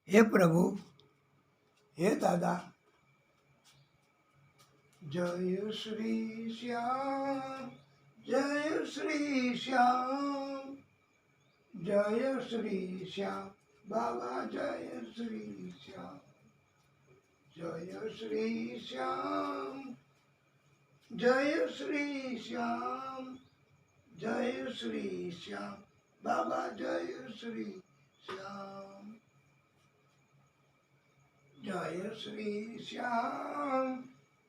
हे प्रभु, हे दादा, जय श्री श्याम, जय श्री श्याम, जय श्री श्याम बाबा, जय श्री श्याम, जय श्री श्याम, जय श्री श्याम, जय श्री श्याम बाबा, जय श्री श्याम, जय श्री श्याम,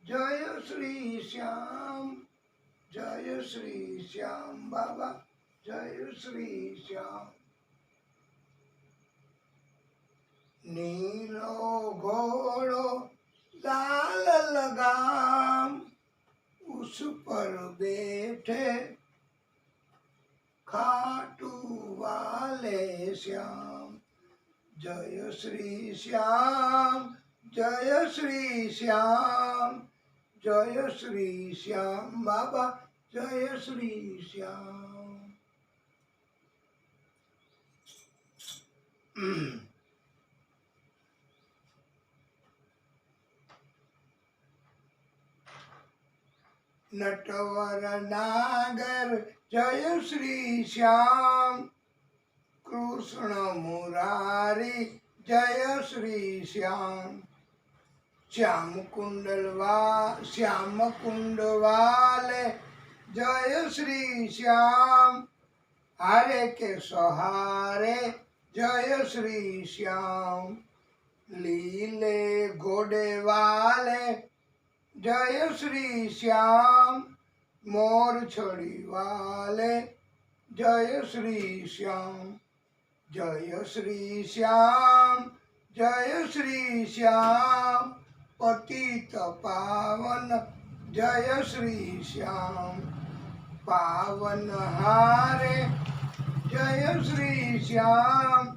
जय श्री श्याम, जय श्री श्याम बाबा, जय श्री श्याम। नीलो घोड़ो लाल लगाम, उस पर बैठे खाटू वाले श्याम, जय श्री श्याम, जय श्री श्याम, जय श्री श्याम बाबा, जय श्री श्याम। नटवर नागर जय श्री श्याम, कृष्ण मुरारी जय श्री श्याम, श्याम कुंड वाले जय श्री श्याम, हारे के सहारे जय श्री श्याम, लीले घोड़े वाले जय श्री श्याम, मोर छड़ी वाले जय श्री श्याम, जय श्री श्याम, जय श्री श्याम, पतित पावन जय श्री श्याम, पावन हारे जय श्री श्याम,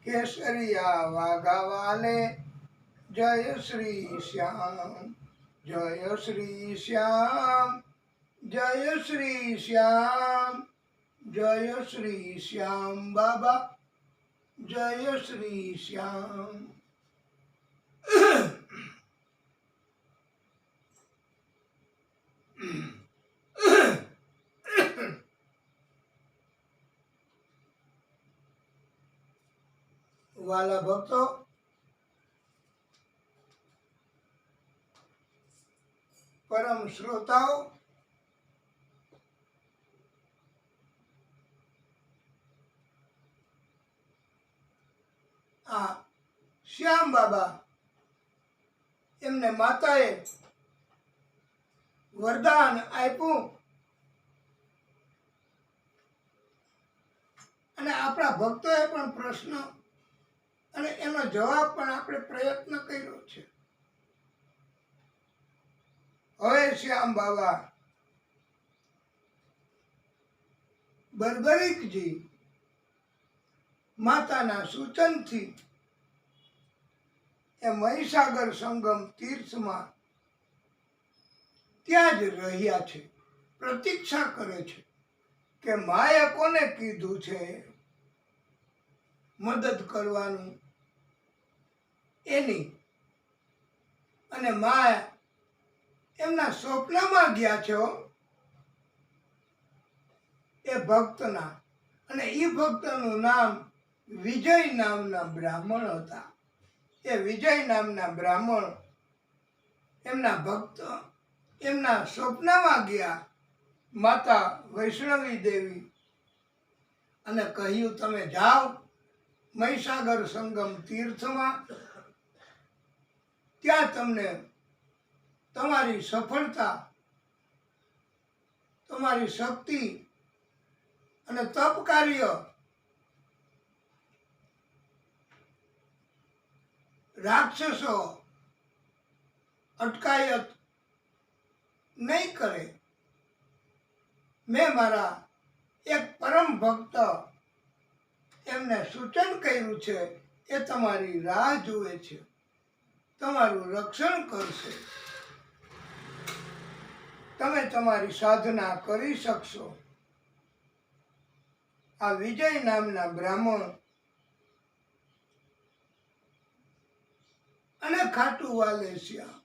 केसरिया वाघा वाले जय श्री श्याम, जय श्री श्याम, जय श्री श्याम, जय श्री श्याम बाबा, जय श्री श्याम। वाला भक्तो, परम श्रोताओ, आ श्याम बाबा एमने माताए वरदान आप्યું અને આપણા ભક્તોએ પણ પ્રશ્ન અને એનો જવાબ પણ આપણે પ્રયત્ન કર્યો છે। હવે શ્યામ બાબા બર્બરીકજી માતાના સૂચનથી એ મહીસાગર સંગમ તીર્થમાં ત્યાં જ રહ્યા છે, પ્રતીક્ષા કરે છે કે માએ કોને કીધું છે મદદ કરવાનું એની। અને મા એમના સ્વપ્નમાં ગયા છે એ ભક્તના, અને એ ભક્તનું નામ વિજય નામના બ્રાહ્મણ હતા। એ વિજય નામના બ્રાહ્મણ એમના ભક્ત એમના સ્વપ્નમાં ગયા માતા વૈષ્ણવી દેવી અને કહ્યું તમે જાઓ મહીસાગર સંગમ તીર્થમાં, ત્યાં તમને તમારી સફળતા, તમારી શક્તિ અને તપ કાર્ય રાક્ષસો અટકાયત નહીં કરે। મેં મારા એક પરમ ભક્ત એમને સૂચન કર્યું છે, એ તમારી રાહ જુએ છે, તમારું રક્ષણ કરશે, તમે તમારી સાધના કરી શકશો। આ વિજય નામના બ્રાહ્મણ ખાટું વાલેશિયા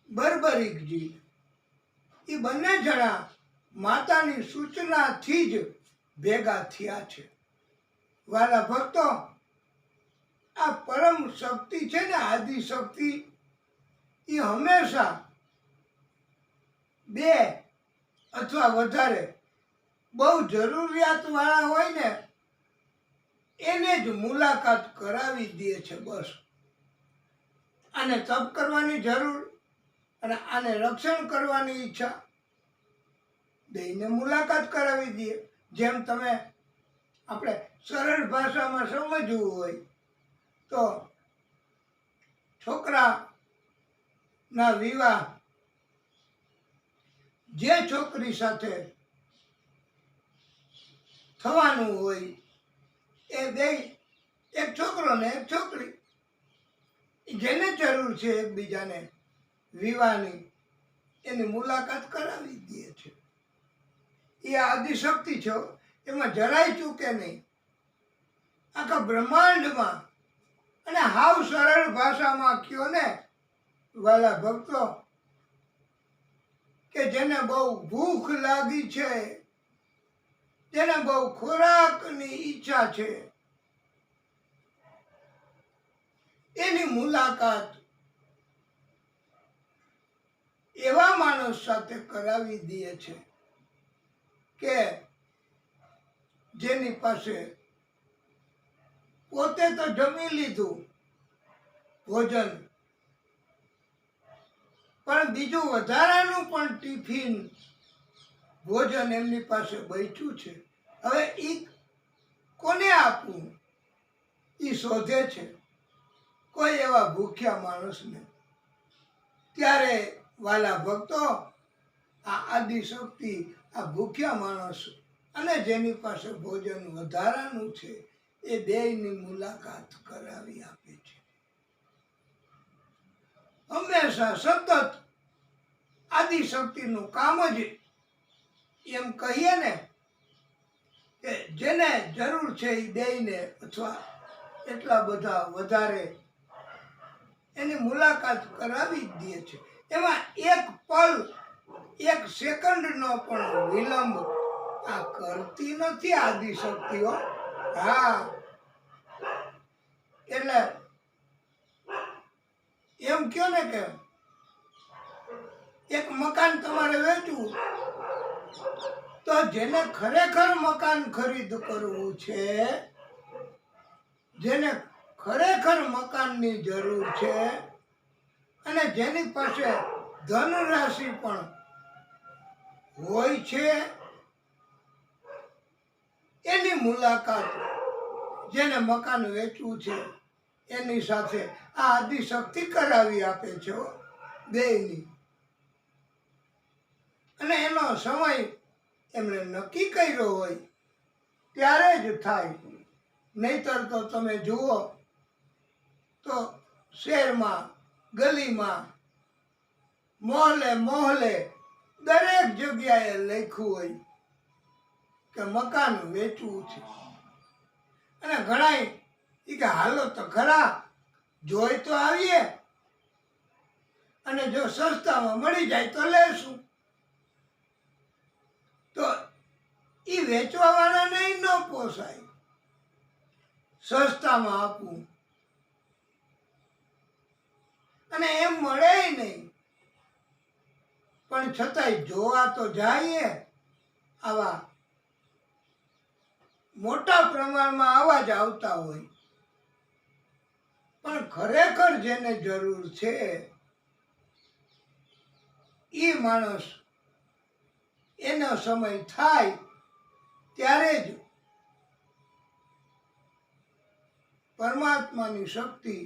બર્બરીકજી એ બંને જણા માતાની સૂચનાથી જ ભેગા થયા છે. વાલા ભક્તો, આ પરમ શક્તિ છે ને, આદિ શક્તિ, એ હંમેશા બે અથવા વધારે બહુ જરૂરિયાત વાળા હોય ને એને જ મુલાકાત કરાવી દે છે. બસ આને તપ કરવાની જરૂર અને આને રક્ષણ કરવાની ઈચ્છા, બેયને મુલાકાત કરાવી દે. જેમ તમે આપણે સરળ ભાષામાં સમજવું હોય તો છોકરાના વિવાહ જે છોકરી સાથે થવાનું હોય એ બે, એક છોકરો ને એક છોકરી, જેને જરૂર છે એકબીજાને વિવાહની, એની મુલાકાત કરાવી દે છે. એ આદિશક્તિ છે, એમાં જરાય ચૂકે નહીં. આખા બ્રહ્માંડમાં અને હાવ સરળ ભાષામાં કયો ને વાલા ભક્તો, કે જેને બહુ ભૂખ લાગી છે, જેને બહુ ખોરાકની ઈચ્છા છે, એની મુલાકાત એવા માણસ સાથે કરાવી દે છે કે જેની પાસે પોતે તો જમી લીધું ભોજન, પણ બીજું વધારાનું પણ ટિફિન ભોજન એમની પાસે બચ્યું છે. હવે ઈ કોને આપવું ઈ શોધે છે, કોઈ એવા ભૂખ્યા માણસને. ત્યારે વાલા ભક્તો, આ આદિશક્તિ આ ભૂખ્યા માણસ અને જેની પાસે ભોજન વધારાનું છે એ બેયની મુલાકાત કરાવી આપે છે. હંમેશા સતત આદિશક્તિનું કામ જ એમ કહીએ ને કે જેને જરૂર છે એ બેયને અથવા એટલા બધા વધારે એની મુલાકાત કરાવી જ દે છે. એમાં એક પલ, એક સેકન્ડનો પણ વિલંબ આ કરતી નથી આદિશક્તિઓ. હા, એટલે એમ કયો ને કે એક મકાન તમારે વેચવું, તો જેને ખરેખર મકાન ખરીદ કરવું છે, જેને ખરેખર મકાનની જરૂર છે અને જેની પાસે ધનરાશિ પણ હોય છે, એની મુલાકાત જેને મકાન વેચવું છે એની સાથે આ આદિશક્તિ કરાવી આપે છે બેયની. અને એનો સમય એમણે નક્કી કર્યો હોય ત્યારે જ થાય. નહીતર તો તમે જુઓ તો શહેરમાં, ગલીમાં, મોહલ્લે મોહલ્લે દરેક જગ્યાએ લખ્યું હોય કે મકાન વેચવું છે. અને ઘણાય ઈ કે હાલો તો ખરા, જોઈ તો આવીએ, અને જો સસ્તામાં મળી જાય તો લેશું. તો ઈ વેચવા વાળાને ન પોસાય સસ્તામાં આપવું, અને એમ મળે નહીં. પણ છતાંય જોવા તો જઈએ. આવા મોટા પ્રમાણમાં આવા જ આવતા હોય, પણ ખરેખર જેને જરૂર છે એ માણસ એનો સમય થાય ત્યારે જ પરમાત્માની શક્તિ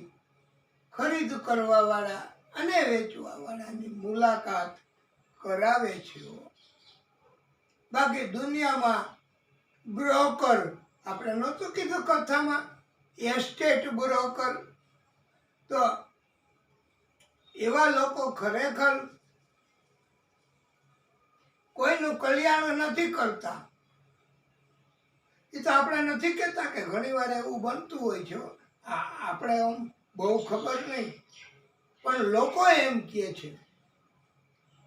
ખરીદ કરવા વાળા અને વેચવા વાળાની મુલાકાત કરાવે છે. બાકી દુનિયામાં બ્રોકર, આપણે નહોતું કીધું કથામાં, એસ્ટેટ બ્રોકર, તો એવા લોકો ખરેખર કોઈનું કલ્યાણ નથી કરતા. એ તો આપણે નથી કહેતા કે ઘણી વાર એવું બનતું હોય છે, આપણે બહુ ખબર નહીં, પણ લોકો એમ કહે છે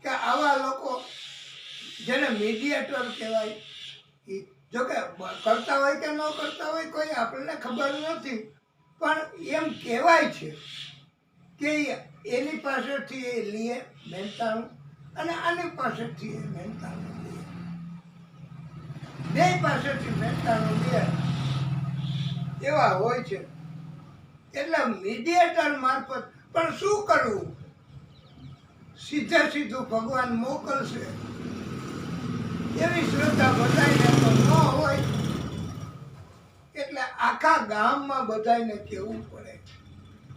કે આવા લોકો જેને મીડિયેટર કહેવાય, એ જો કે કરતા હોય કે ન કરતા હોય કોઈ આપણને ખબર નથી, પણ એમ કહેવાય છે કે એની પાસેથી એ લે મહેનતાણું અને આની પાસેથી એ મહેનતાણું લે, બે પાસેથી મહેનતાણું લે એવા હોય છે. એટલે મીડિયેટર મારફત પણ શું કરવું? સીધે સીધું ભગવાન મોકલશે એવી શ્રદ્ધા બધાને તો ન હોય, એટલે આખા ગામમાં બધાને કહેવું પડે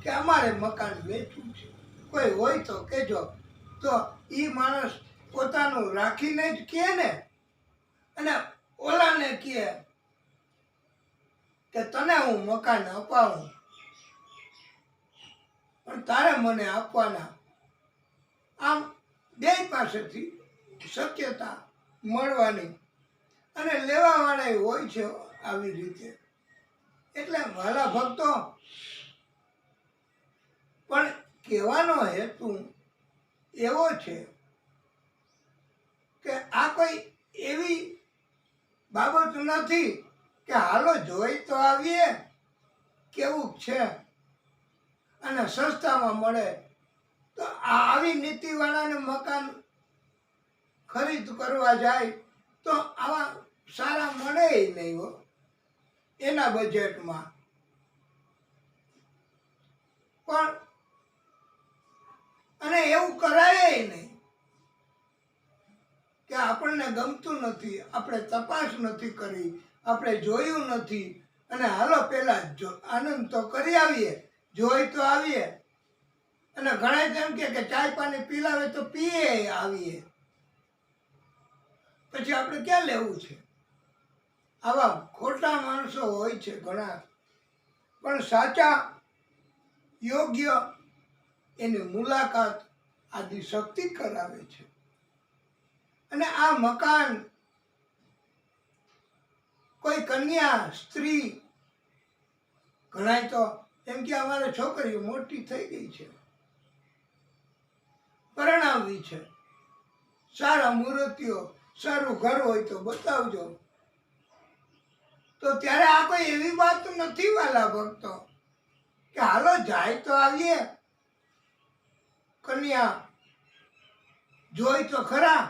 કે અમારે મકાન વેચવું છે, કોઈ હોય તો કહેજો. તો એ માણસ પોતાનું રાખીને જ કહે ને, અને ઓલાને કહે કે તને હું મકાન અપાવું પણ તારે મને આપવાના. આમ બે પાસેથી શક્યતા મળવાની અને લેવાવાળા હોય છે આવી રીતે. એટલે વાલા ભક્તો, પણ કહેવાનો હેતુ એવો છે કે આ કોઈ એવી બાબત નથી કે હાલો જોઈ તો આવીએ કેવું છે અને સસ્તામાં મળે, તો આવી નીતિવાળાને મકાન ખરીદ કરવા જાય તો આવા સારા મળે નહીં હો એના બજેટમાં. પણ અને એવું કરાય નહીં કે આપણને ગમતું નથી, આપણે તપાસ નથી કરી, આપણે જોયું નથી, અને હાલો પેલા આનંદ તો કરી આવીએ, જોઈ તો આવીએ, અને ઘણા એમ કે ચાય પાણી પીલાવે તો પીએ આવીએ, પછી આપણે ક્યાં લેવું છે? આવા ખોટા માણસો હોય છે ઘણા, પણ સાચા યોગ્ય એની મુલાકાત આદિશક્તિ કરાવે છે. અને આ મકાન કોઈ કન્યા સ્ત્રી, ઘણા તો એમ કે અમારે છોકરીઓ મોટી થઈ ગઈ છે, પરણાવવી છે, સારા મૂર્તિઓ, સારું ઘર હોય તો બતાવજો. તો ત્યારે આ કોઈ એવી વાત નથી વાલા ભક્તો કે હાલો જાય તો આવીએ, કન્યા જોઈ તો ખરા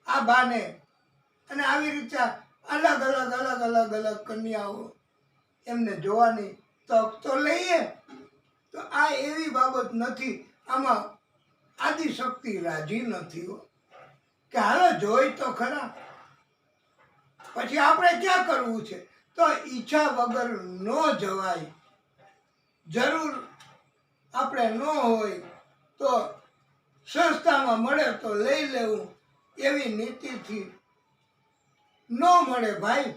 આ બાને, અને આવી રીતે અલગ અલગ અલગ અલગ અલગ કન્યાઓ એમને જોવાની તક તો લઈએ. તો આ એવી બાબત નથી, આમાં આદિશક્તિ રાજી નથી હો કે હાલો જોઈ તો ખરા. પછી આપણે ક્યાં કરવું છે? તો ઈચ્છા વગર ન જવાય. જરૂર આપણે ન હોય તો સસ્તામાં મળે તો લઈ લેવું, એવી નીતિથી ન મળે ભાઈ.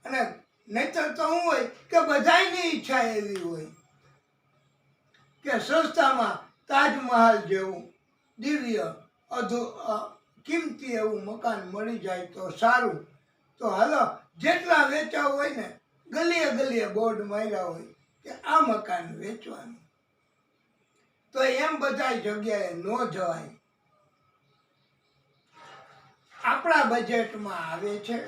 અને નહીતર તો શું હોય કે બધાયની ઈચ્છા એવી હોય કે સસ્તામાં તાજમહાલ જેવું દિવ્ય કિંમતી એવું મકાન મળી જાય તો સારું. તો હાલો જેટલા વેચાવ હોય ને, ગલીએ ગલીએ બોર્ડ માર્યા હોય કે આ મકાન વેચવાનું, તો એમ બધા જગ્યાએ ન જવાય. આપણા બજેટમાં આવે છે,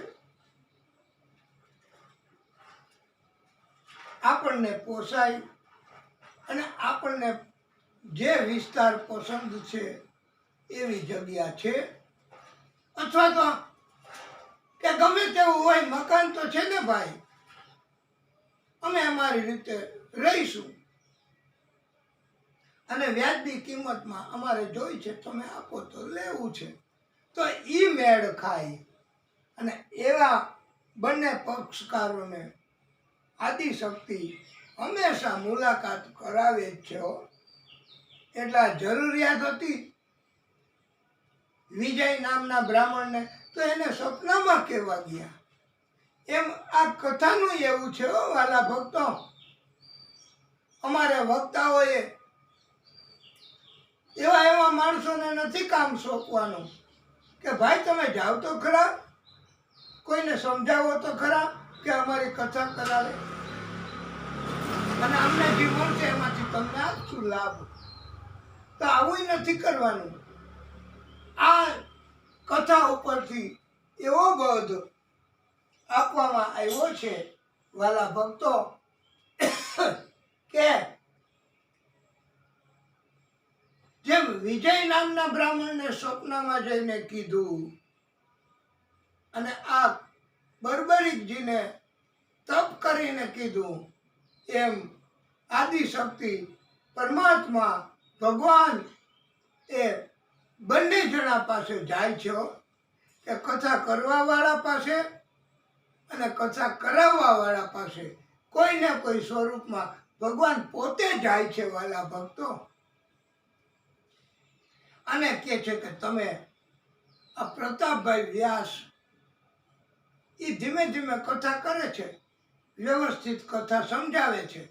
આપણને પોસાય, અને આપણને જે વિસ્તાર પસંદ છે એવી જગ્યા છે, અથવા તો કે ગમે તેવું હોય મકાન તો છે ને ભાઈ, અમે અમારી રીતે રહીશું અને વ્યાજબી કિંમતમાં અમારે જોઈ છે, તમે આપો તો લેવું છે. તો ઈ મેળ ખાય, અને એવા બંને પક્ષકારોને આદિશક્તિ હંમેશા મુલાકાત કરાવે જ છે. એટલા જરૂરિયાત હતી વિજય નામના બ્રાહ્મણને, તો એને સપનામાં કહેવા ગયા. એમ આ કથાનું એવું છે વાલા ભક્તો. અમારે વક્તાઓએ એવા એવા માણસોને નથી કામ સોંપવાનું કે ભાઈ તમે જાઓ તો ખરા, કોઈને સમજાવો તો ખરા કે અમારી કથા કરાવે. અને અમને જે મળશે એમાંથી તમને આપશું લાભ. તો આવું નથી કરવાનું. આ કથા ઉપરથી એવો બોધ આપવામાં આવ્યો છે વાલા ભક્તો કે જેમ વિજય નામના બ્રાહ્મણને સ્વપ્નમાં જઈને કીધું અને આ બર્બરીકજીને તપ કરીને કીધું, એમ આદિશક્તિ પરમાત્મા ભગવાન એ બંને જણા પાસે જાય છે કે કથા કરવાવાળા પાસે અને કથા કરાવવાવાળા પાસે કોઈને કોઈ સ્વરૂપમાં ભગવાન પોતે જાય છે વાલા ભક્તો. અને કહે છે કે તમે આ પ્રતાપભાઈ વ્યાસ એ ધીમે ધીમે કથા કરે છે, વ્યવસ્થિત કથા સમજાવે છે,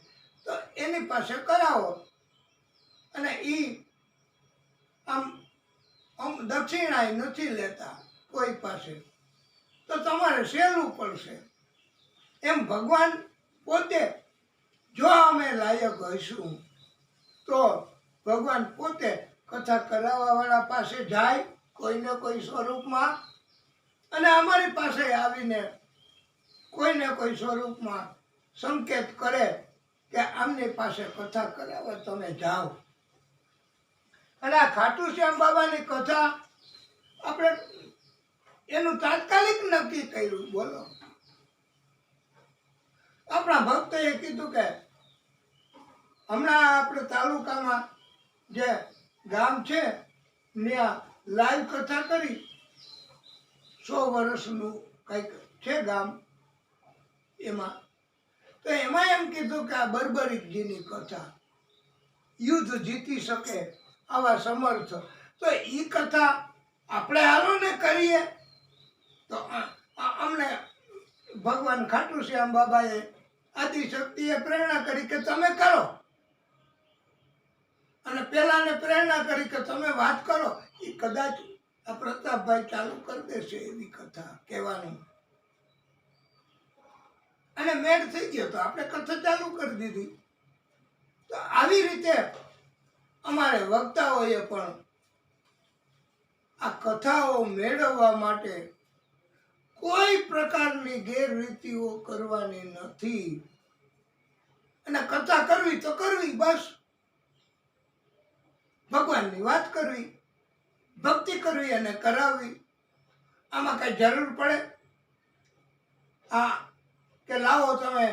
તો એની પાસે કરાવો. અને એ આમ દક્ષિણાય નથી લેતા કોઈ પાસે, તો તમારે સહેલું પડશે. એમ ભગવાન પોતે જો અમે લાયક હશું તો ભગવાન પોતે કથા કરાવવાવાળા પાસે જાય કોઈને કોઈ સ્વરૂપમાં, અને અમારી પાસે આવીને કોઈને કોઈ સ્વરૂપમાં સંકેત કરે કે આમની પાસે કથા કરાવવા તમે જાઓ. અને આ ખાટુ શ્યામ બાબાની કથા આપણે એનું તાત્કાલિક નક્કી કર્યું. બોલો, આપણા ભક્તોએ કીધું કે હમણાં આપણે તાલુકામાં જે ગામ છે ત્યાં લાઈવ કથા કરી, 100 વર્ષનું કંઈક છે ગામ એમાં. તો એમાં એમ કીધું કે આ બર્બરીકજીની કથા યુદ્ધ જીતી શકે આવા સમર્થ, તો એ કથા આપણે હાલો ને કરીએ. તો અમને ભગવાન ખાટુ શ્યામ બાબાએ આદિશક્તિએ પ્રેરણા કરી કે તમે કરો, અને પેલાને પ્રેરણા કરી કે તમે વાત કરો. એ કદાચ આ પ્રતાપભાઈ ચાલુ કરી દેશે એવી કથા કહેવાનું. અને મેળ થઈ ગયો તો આપણે કથા ચાલુ કરી દીધી. તો આવી રીતે અમારે વક્તાઓએ પણ આ કથાઓ મેળવવા માટે કોઈ પ્રકારની ગેરરીતિઓ કરવાની નથી. અને કથા કરવી તો કરવી, બસ ભગવાનની વાત કરવી, ભક્તિ કરવી અને કરાવવી. આમાં કઈ જરૂર પડે કે લાવો તમે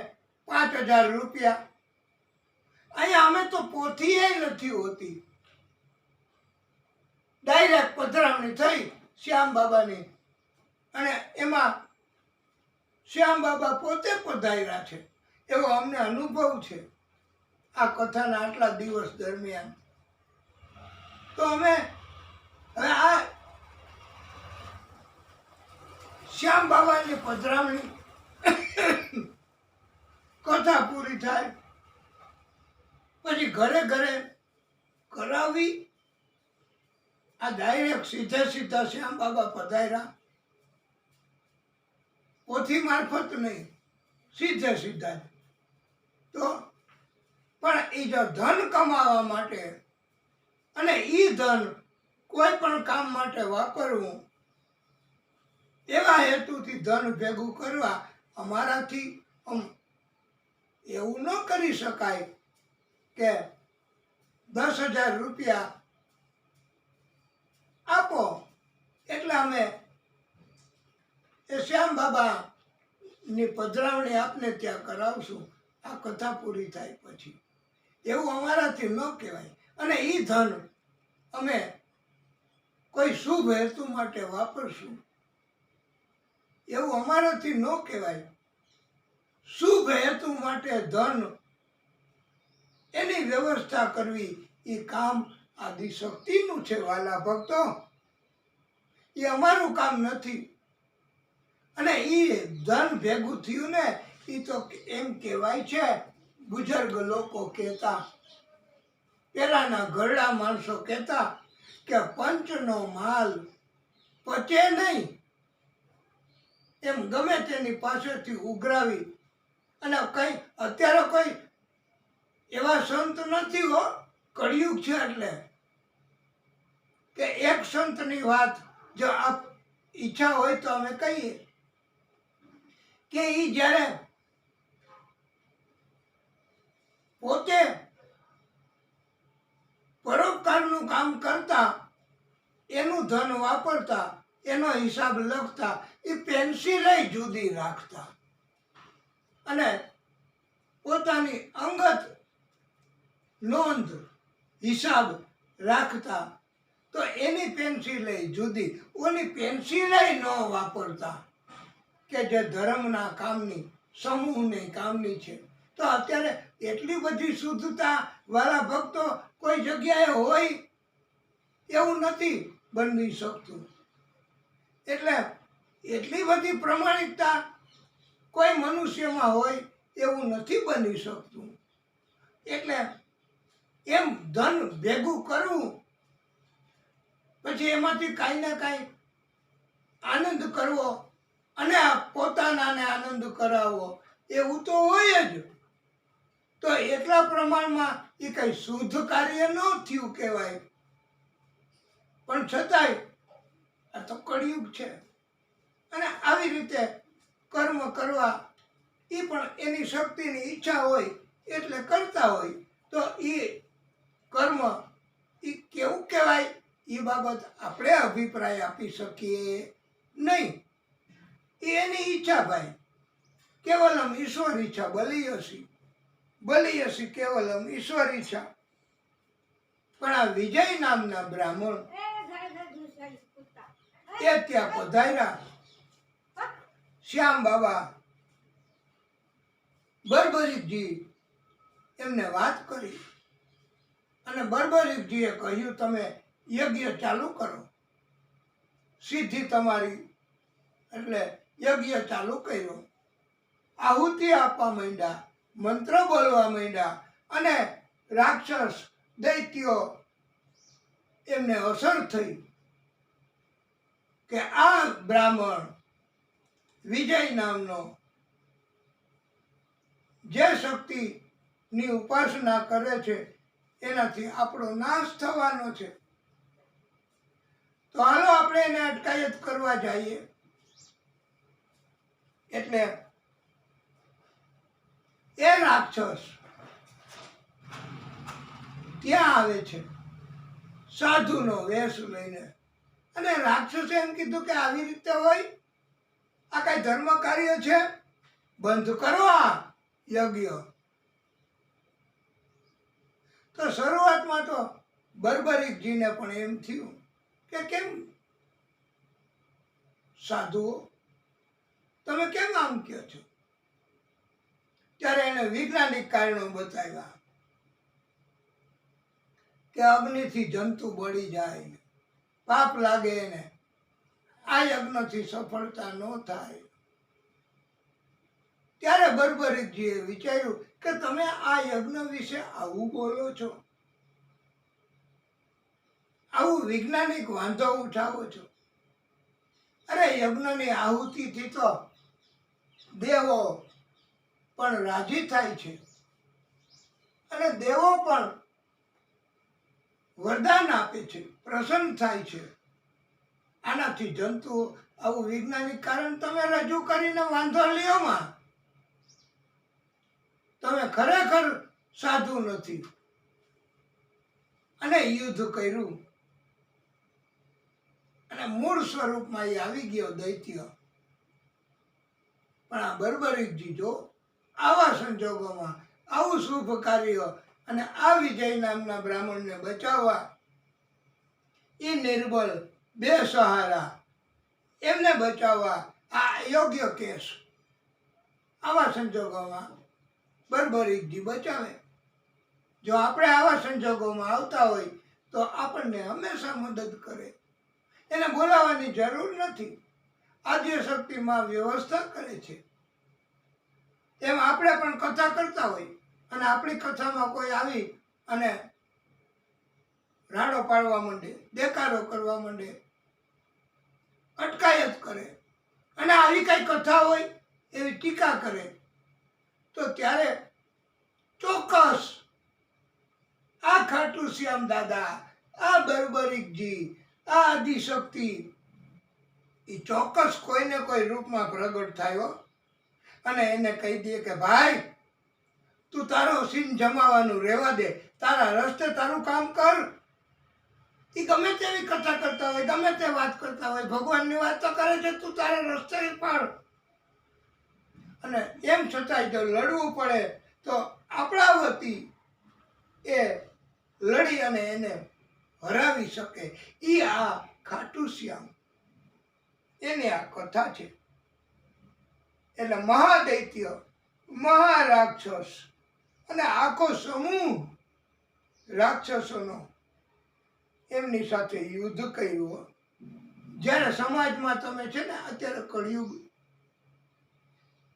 5,000 રૂપિયા? અહીંયા અમે તો પોથી નથી હોતી, ડાયરેક્ટ પધરામણી થઈ શ્યામ બાબાની, અને એમાં શ્યામ બાબા પોતે પધાર્યા છે એવો અમને અનુભવ છે આ કથાના આટલા દિવસ દરમિયાન. તો અમે હવે આ શ્યામ બાબાની પધરામણી કથા પૂરી થાય પછી ઘરે ઘરે કરાવી. આ ડાયરેક્ટ સીધા શ્યામ બાબા પધાર્યા, પોથી મારફત નહીં, સીધા. તો પણ એ જો ધન કમાવા માટે અને એ ધન કોઈ પણ કામ માટે વાપરવું, એવા હેતુથી ધન ભેગું કરવા અમારાથી એવું ન કરી શકાય કે 10,000 રૂપિયા આપો એટલે અમે એ શ્યામ બાબા ની પધરાવણી આપને ત્યાં કરાવશું આ કથા પૂરી થાય પછી. એવું અમારાથી ન કહેવાય. અને એ ધન અમે કોઈ શુભ હેતુ માટે વાપરશું એવું અમારાથી ન કહેવાય. શુભ હેતુ માટે ધન એની વ્યવસ્થા કરવી એ કામ આદિશક્તિનું છે વાલા ભક્તો, એ અમારું કામ નથી. અને એ ધન ભેગું થયું ને એ તો એમ કહેવાય છે, બુઝુર્ગ લોકો કહેતા, પેલાના ઘરડા માણસો કહેતા કે પંચનો માલ પચે નહીં, એમ ગમે તેની પાસેથી ઉઘરાવી અને કઈ અત્યારે કોઈ એવા સંત નથી હો, કળિયુગ છે એટલે કે એક સંતની વાત જો આપ ઈચ્છા હોય તો અમે કહીએ કે એ જ્યારે પોતે પરોપકારનું કામ કરતા, એનું ધન વાપરતા, એનો હિસાબ લખતા, એ પેન્સિલે જુદી રાખતા અને પોતાની અંગત નોંધ હિસાબ રાખતા, તો એની પેન્સિલે જુદી, ઓની પેન્સિલે ન વાપરતા કે જે ધર્મના કામની, સમૂહની કામની છે. તો અત્યારે એટલી બધી શુદ્ધતા વાળા ભક્તો કોઈ જગ્યાએ હોય એવું નથી બની શકતું. એટલે એટલી બધી પ્રમાણિકતા કોઈ મનુષ્યમાં હોય એવું નથી બની શકતું. એટલે એમ ધન ભેગું કરવું, પછી એમાંથી કાંઈ ને કાંઈ આનંદ કરવો અને પોતાનાને આનંદ કરાવવો, એવું તો હોય જ. તો એટલા પ્રમાણમાં એ કઈ શુદ્ધ કાર્ય ન થયું કહેવાય. પણ છતાંય આ તો કળિયુગ છે અને આવી રીતે કર્મ કરવા એ પણ એની શક્તિની ઈચ્છા હોય એટલે કરતા હોય. તો એ કર્મ એ કેવું કહેવાય એ બાબત આપણે અભિપ્રાય આપી શકીએ નહીં. એ એની ઈચ્છા ભાઈ, કેવલમ ઈશ્વર ઈચ્છા બલિયસી, બલિયસી કેવલમ ઈશ્વર ઈચ્છા. પણ આ વિજય નામના બ્રાહ્મણ એ ત્યાં પધાર્યા. શ્યામ બાબા બર્બરીકજી એમને વાત કરી અને બર્બરીકજીએ કહ્યું તમે યજ્ઞ ચાલુ કરો. સિદ્ધિ તમારી, એટલે યજ્ઞ ચાલુ કર્યો. આહુતિ આપવા માંડ્યા, મંત્ર બોલવા માંડ્યા અને રાક્ષસ દૈત્યો એમને અસર થઈ કે આ બ્રાહ્મણ વિજય નામનો જે શક્તિની ઉપાસના કરે છે એનાથી આપણો નાશ થવાનો છે. તો હાલો આપણે એને અટકાયત કરવા જઈએ. એટલે એ રાક્ષસ ત્યાં આવે છે સાધુનો વેશ લઈને. અને રાક્ષસે એમ કીધું કે આવી રીતે હોય, આ કઈ ધર્મ કાર્ય છે, બંધ કરો આ યજ્ઞ. તો શરૂઆતમાં તો બર્બરીકજીને પણ એમ થયું કે કેમ સાધુઓ તમે કેમ આમ કહો છો. ત્યારે એને વૈજ્ઞાનિક કારણો બતાવ્યા કે અગ્નિથી જંતુ બળી જાય, પાપ લાગે એને, આ યજ્ઞથી સફળતા ન થાય. ત્યારે બર્બરીકજીએ વિચાર્યું કે તમે આ યજ્ઞ વિશે આવું બોલો છો, આવું વૈજ્ઞાનિક વાંધો ઉઠાવો છો. અરે યજ્ઞની આહુતિથી તો દેવો પણ રાજી થાય છે અને દેવો પણ વરદાન આપે છે, પ્રસન્ન થાય છે. આનાથી જંતુઓ, આવું વૈજ્ઞાનિક કારણ તમે રજૂ કરીને વાંધો લ્યોમાં. તમે ખરેખર સાધુ નથી. અને યુદ્ધ કર્યું અને મૂળ સ્વરૂપમાં એ આવી ગયો દૈત્ય. પણ આ બર્બરીકજી જો આવા સંજોગોમાં આવું શુભ કાર્ય અને આ વિજય નામના બ્રાહ્મણને બચાવવા, એ નિર્બળ બેસહારા એમને બચાવવા આ યોગ્ય કેસ. આવા સંજોગોમાં બર્બરીકજી બચાવે. જો આપણે આવા સંજોગોમાં આવતા હોય તો આપણને હંમેશા મદદ કરે. એને બોલાવવાની જરૂર નથી. આદ્ય શક્તિમાં વ્યવસ્થા કરે છે. એમ આપણે પણ કથા કરતા હોય અને આપણી કથામાં કોઈ આવી અને રાડો પાડવા માંડે, દેકારો કરવા માંડે, અટકાયત કરે અને આવી કઈ કથા હોય એવી ટીકા કરે, તો ત્યારે ચોક્કસ ખાટુશ્યામ દાદા, આ બર્બરિકજી, આ આદિશક્તિ એ ચોક્કસ કોઈને કોઈ રૂપમાં પ્રગટ થયો અને એને કહી દે કે ભાઈ તું તારો સીન જમાવાનું રહેવા દે, તારા રસ્તે તારું કામ કર. એ ગમે તેવી કથા કરતા હોય, ગમે તે વાત કરતા હોય, ભગવાનની વાત તો કરે છે, તું તારા રસ્તે પાડ. અને એમ છતાંય જો લડવું પડે તો આપણા વતી એ લડી અને એને હરાવી શકે. એ આ ખાટુશ્યામ એની આ કથા છે. એટલે મહાદૈત્ય, મહારાક્ષસ અને આખો સમૂહ રાક્ષસોનો એમની સાથે યુદ્ધ કર્યું. જ્યારે સમાજમાં તમે છે ને અત્યારે કળિયુગ,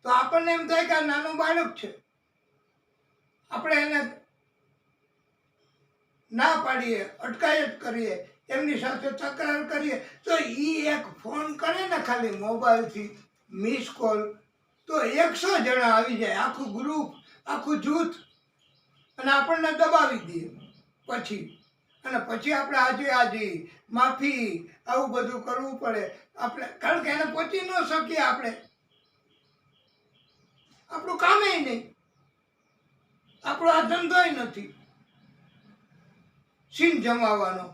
તો આપણને એમ થાય કે આ નાનું બાળક છે, આપણે એને ના પાડીએ, અટકાયત કરીએ, એમની સાથે તકરાર કરીએ તો એ એક ફોન કરે ને ખાલી મોબાઈલથી મિસ કોલ, તો 100 જણા આવી જાય, આખું ગ્રુપ, આખું જૂથ, અને આપણને દબાવી દે. અને પછી આપણે આજે માફી આવું બધું કરવું પડે આપણે, કારણ કે એને પહોંચી ન શકીએ આપણે, આપણું કામે નહીં, આપણો આ ધંધોય નથી સીન જમાવવાનો.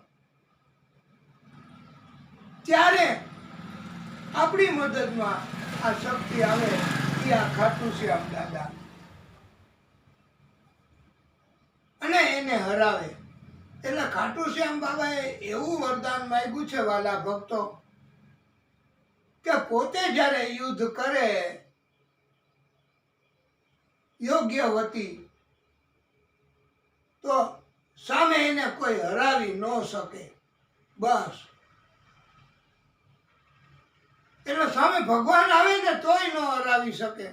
ત્યારે આપણી મદદમાં આ શક્તિ આવે, એ આ ખાટુશ્યામ દાદા, અને એને હરાવે. એટલે ખાટુશ્યામ બાબાએ એવું વરદાન માંગ્યું છે વાલા ભક્તો, કે પોતે જ્યારે યુદ્ધ કરે યોગ્ય વતી, તો સામે એને કોઈ હરાવી ન શકે. બસ. એટલે સામે ભગવાન આવે ને તોય ન હરાવી શકે.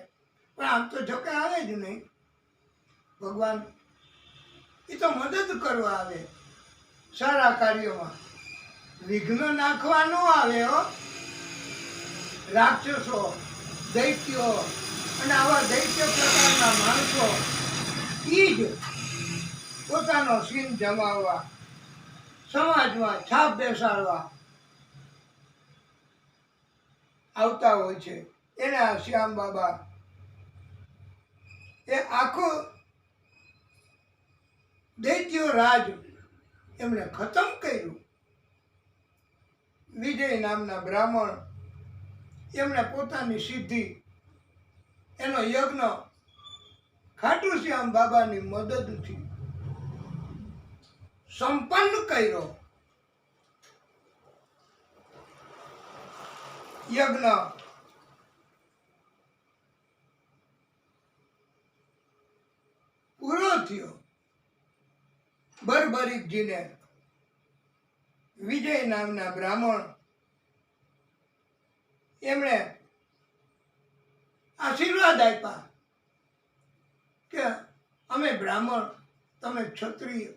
પણ આમ તો જોકે આવે જ નહીં ભગવાન, એ તો મદદ કરવા આવે સારા કાર્યોમાં, વિઘ્ન નાખવા ન આવે હો. રાક્ષસો, દૈત્યો અને આવા દૈત્ય પ્રકારના માણસો એ જ પોતાનો સીન જમાવવા, સમાજમાં છાપ બેસાડવા આવતા હોય છે. એને આ શ્યામ બાબા એ આખો દૈત્ય રાજ એમણે ખતમ કર્યું. વિજય નામના બ્રાહ્મણ એમણે પોતાની સિદ્ધિ, એનો યજ્ઞ ખાટુશ્યામ બાબાની મદદથી સંપન્ન કર્યો. યજ્ઞ પૂરો થયો. બર્બરિકજીને વિજય નામના બ્રાહ્મણ એમણે આશીર્વાદ આપ્યા કે અમે બ્રાહ્મણ, તમે ક્ષત્રિય,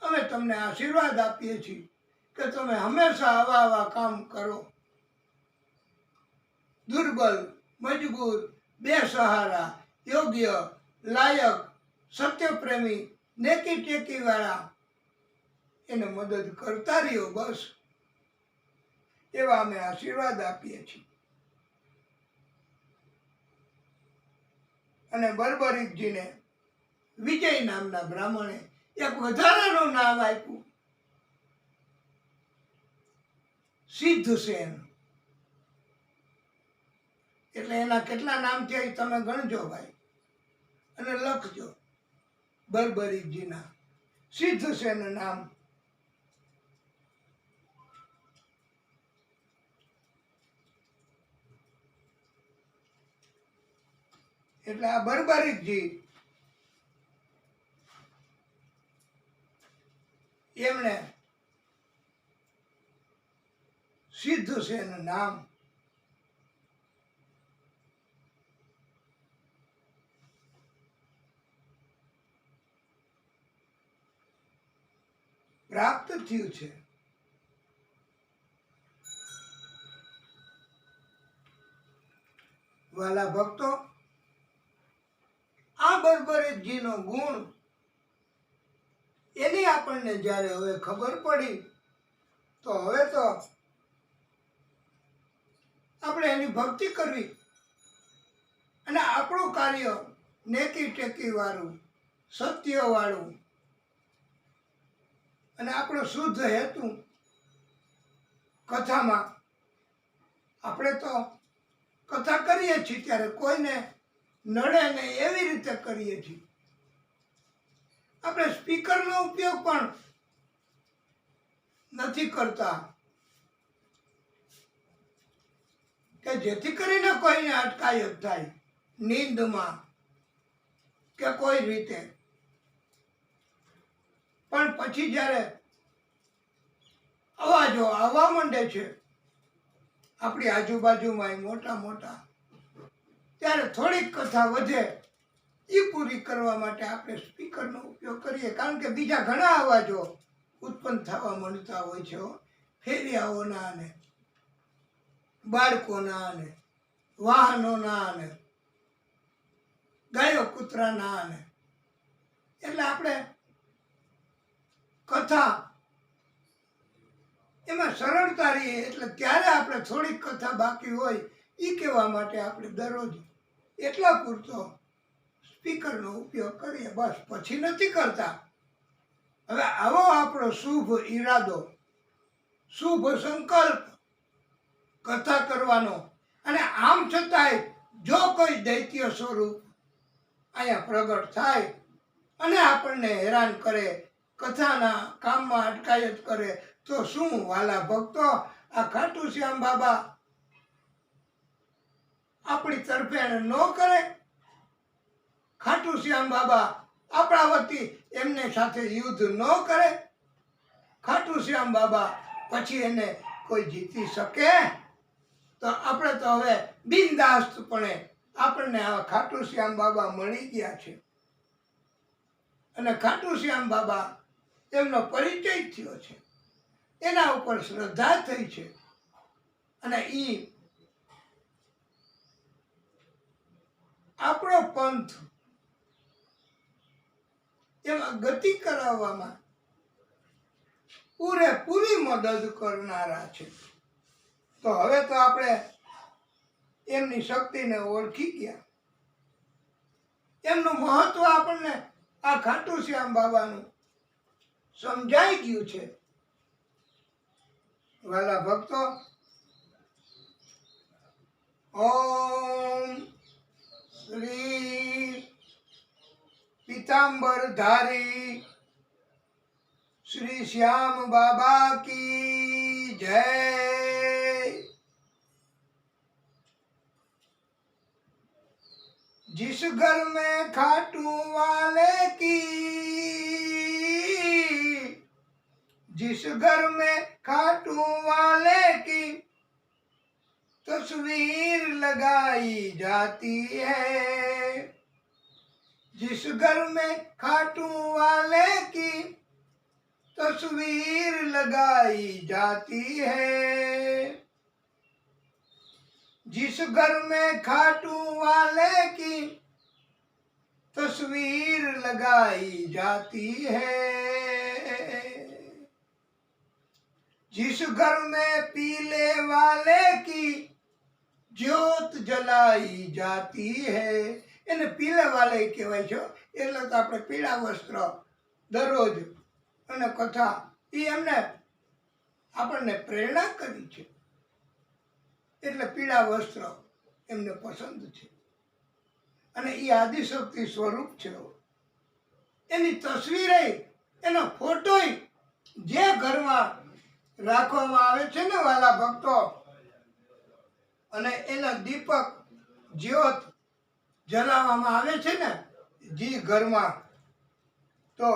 અમે તમને આશીર્વાદ આપીએ છીએ કે તમે હંમેશા આવા કામ કરો. દુર્બલ, મજબૂર, બેસહારા, યોગ્ય, લાયક, સત્યપ્રેમી, નેકી ટેકી વાળા એને મદદ કરતા રહ્યો. બસ એવા અમે આશીર્વાદ આપીએ છીએ. અને બર્બરિકજીને વિજય નામના બ્રાહ્મણે એક વધારાનું નામ આપ્યું, સિદ્ધસેન. એટલે એના કેટલા નામ થયા તમે ગણજો ભાઈ, અને લખજો. બર્બરિકજીના સિદ્ધસેન નામ. એટલે આ બર્બરિકજી એમણે સિદ્ધસેન નામ પ્રાપ્ત થયું છે. વાલા ભક્તો, આ બર્બરિકજીનો ગુણ એની આપણે આપણને જ્યારે હવે ખબર પડી તો હવે તો આપણે એની ભક્તિ કરવી અને આપણું કાર્ય નેકી ટેકી વાળું, સત્ય વાળું અને આપણો શુદ્ધ હેતુ કથામાં આપણે તો કથા કરીએ છીએ ત્યારે કોઈને નડે નહીં એવી રીતે કરીએ છીએ. આપણે સ્પીકરનો ઉપયોગ પણ નથી કરતા કે જેથી કરીને કોઈને અટકાયત થાય નીંદમાં કે કોઈ રીતે. પણ પછી જ્યારે અવાજો આવવા માંડે છે આપણી આજુબાજુમાં મોટા મોટા, ત્યારે થોડીક કથા વધે એ પૂરી કરવા માટે આપણે સ્પીકરનો ઉપયોગ કરીએ. કારણ કે બીજા ઘણા અવાજો ઉત્પન્ન થવા માંડતા હોય છે, ફેરિયાઓના અને બાળકોના અને વાહનોના અને ગાયો કૂતરાના અને એટલે આપણે કથા એમાં સરળતા રહીએ. એટલે ત્યારે આપણે થોડીક કથા બાકી હોય એ કહેવા માટે આપણે દરરોજ એટલા પૂરતો સ્પીકરનો ઉપયોગ કરીએ, બસ પછી નથી કરતા. હવે આવો આપણો શુભ ઈરાદો, શુભ સંકલ્પ કથા કરવાનો, અને આમ છતાંય જો કોઈ દૈત્ય સ્વરૂપ અહીંયા પ્રગટ થાય અને આપણને હેરાન કરે, કથાના કામમાં અટકાયત કરે, તો શું વાલા ભક્તો, આ ખાટુ શ્યામ બાબા આપણી તરફેણ ન કરે? ખાટુ શ્યામ બાબા આપણા વતી એમને સાથે યુદ્ધ ન કરે? ખાટુ શ્યામ બાબા પછી એને કોઈ જીતી શકે? તો આપણે તો હવે બિનદાસ્તપણે આપણને આવા ખાટુ શ્યામ બાબા મળી ગયા છે અને ખાટુ શ્યામ બાબા એમનો પરિચય થયો છે, એના ઉપર શ્રદ્ધા થઈ છે અને એ આપણો પંથ એમાં ગતિ કરાવવામાં પૂરેપૂરી મદદ કરનારા છે. તો હવે તો આપણે એમની શક્તિને ઓળખી ગયા, એમનું મહત્વ આપણને આ ખાટુ શ્યામ બાબાનું સમજાઈ ગયું છે. વાલા ભક્તો, ઓમ શ્રી પીતાંબર ધારી श्री श्याम बाबा की जय। जिस घर में खाटू वाले की, जिस घर में खाटू वाले की तस्वीर लगाई जाती है, जिस घर में खाटू वाले की तस्वीर लगाई जाती है, जिस घर में खाटू वाले की तस्वीर लगाई जाती है, जिस घर में पीले वाले की ज्योत जलाई जाती है, એને પીલે વાલે કહેવાય છે. એટલે તો આપણે પીળા વસ્ત્ર દરરોજ અને કથા એ એમને આપણને પ્રેરણા કરી છે, એટલે પીળા વસ્ત્ર એમને પસંદ છે અને એ આદિશક્તિ સ્વરૂપ છે. એની તસવીરે, એનો ફોટો જે ઘરમાં રાખવામાં આવે છે ને વાલા ભક્તો, અને એના દીપક જ્યોત જલાવવામાં આવે છે ને જે ઘરમાં, તો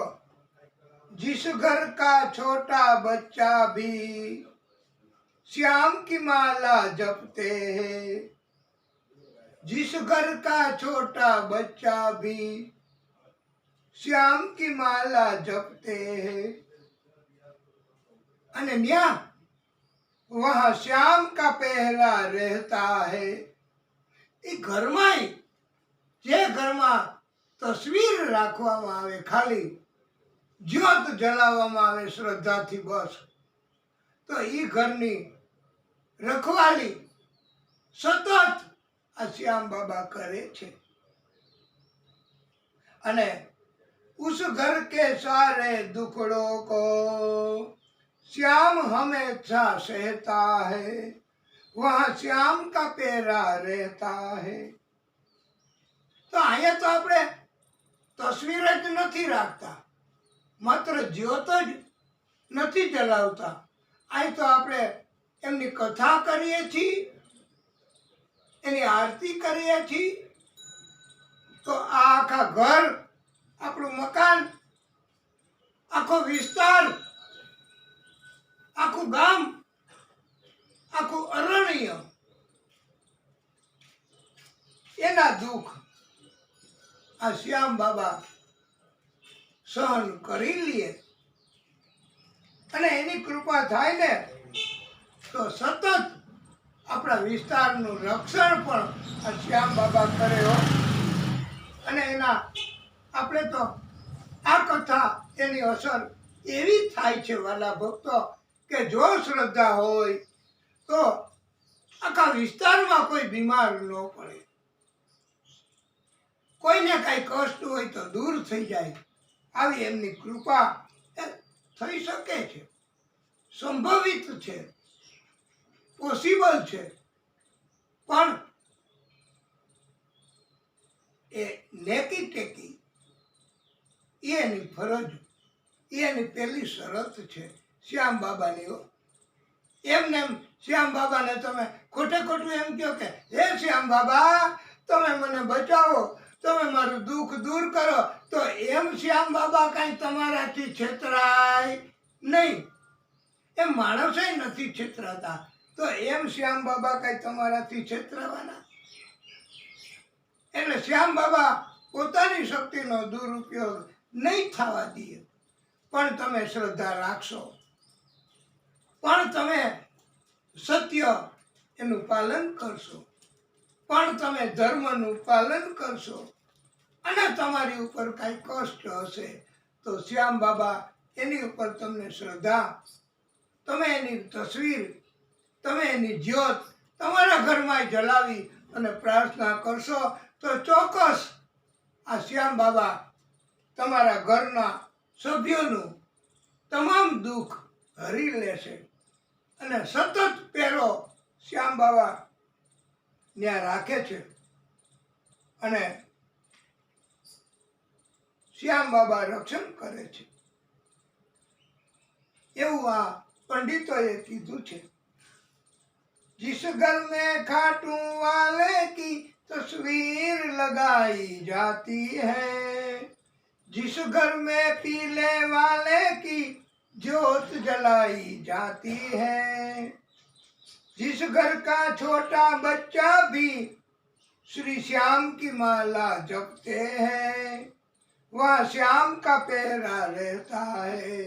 जिस घर का छोटा बच्चा भी श्याम की माला जपते हैं, जिस घर का छोटा बच्चा भी श्याम की माला जपते हैं, અને ન્યા वहाँ श्याम का पहरा रहता है. એ ઘરમાં જે ઘરમાં તસવીર રાખવામાં આવે, ખાલી જ્યોત જલાવવામાં આવે શ્રદ્ધાથી બસ, તો એ ઘરની રખવાલી સતત આ શ્યામ બાબા કરે છે. અને उस घर के सारे दुखड़ों को श्याम हमेशा सहता है, वहाँ श्याम का पेरा रहता है. તો અહીંયા તો આપણે તસવીર જ નથી રાખતા, માત્ર જ્યોત જ નથી જલાવતા. અહીં તો આપણે એમની કથા કરીએ છીએ, એની આરતી કરીએ છીએ. તો આ આખા ઘર, આપણું મકાન, આખો વિસ્તાર, આખું ગામ, આખું અરણ્ય, એના દુઃખ આ શ્યામ બાબા સહન કરી લે. અને એની કૃપા થાય ને તો સતત આપણા વિસ્તારનું રક્ષણ પણ આ શ્યામ બાબા કરે હો. અને એના આપણે તો આ કથા એની અસર એવી થાય છે વાલા ભક્તો, કે જો શ્રદ્ધા હોય તો આખા વિસ્તારમાં કોઈ બીમાર ન પડે, કોઈને કાંઈ કષ્ટ હોય તો દૂર થઈ જાય. આવી એમની કૃપા થઈ શકે છે, સંભવિત છે, પોસિબલ છે. પણ એ નેકી ટેકી એની ફરજ, એની પહેલી શરત છે શ્યામ બાબાની. એમને એમ શ્યામ બાબાને તમે ખોટે ખોટું એમ કહો કે હે શ્યામ બાબા તમે મને બચાવો, તમે મારું દુઃખ દૂર કરો, તો એમ શ્યામ બાબા કાંઈ તમારાથી છેતરાય નહીં. એમ માણસે નથી છેતરાતા, તો એમ શ્યામ બાબા કાંઈ તમારાથી છેતરાવાના? એટલે શ્યામ બાબા પોતાની શક્તિનો દુરુપયોગ નહીં થવા દે. પણ તમે શ્રદ્ધા રાખશો, પણ તમે સત્ય એનું પાલન કરશો, પણ તમે ધર્મનું પાલન કરશો, અને તમારી ઉપર કાંઈ કષ્ટ હશે તો શ્યામ બાબા એની ઉપર તમને શ્રદ્ધા, તમે એની તસવીર, તમે એની જ્યોત તમારા ઘરમાં જલાવી અને પ્રાર્થના કરશો તો ચોક્કસ આ શ્યામ બાબા તમારા ઘરના સભ્યોનું તમામ દુઃખ હરી લેશે. અને સતત પહેરો શ્યામ બાબા ત્યાં રાખે છે. અને શ્યામ બાબા રક્ષણ કરે છે, એવું આ પંડિતોએ કીધું છે. जिस घर में खाटू वाले की तस्वीर लगाई जाती है, जिस घर में पीले वाले की ज्योत जलाई जाती है, जिस घर का छोटा बच्चा भी श्री श्याम की माला जपते हैं, वहाँ श्याम का पहरा रहता है.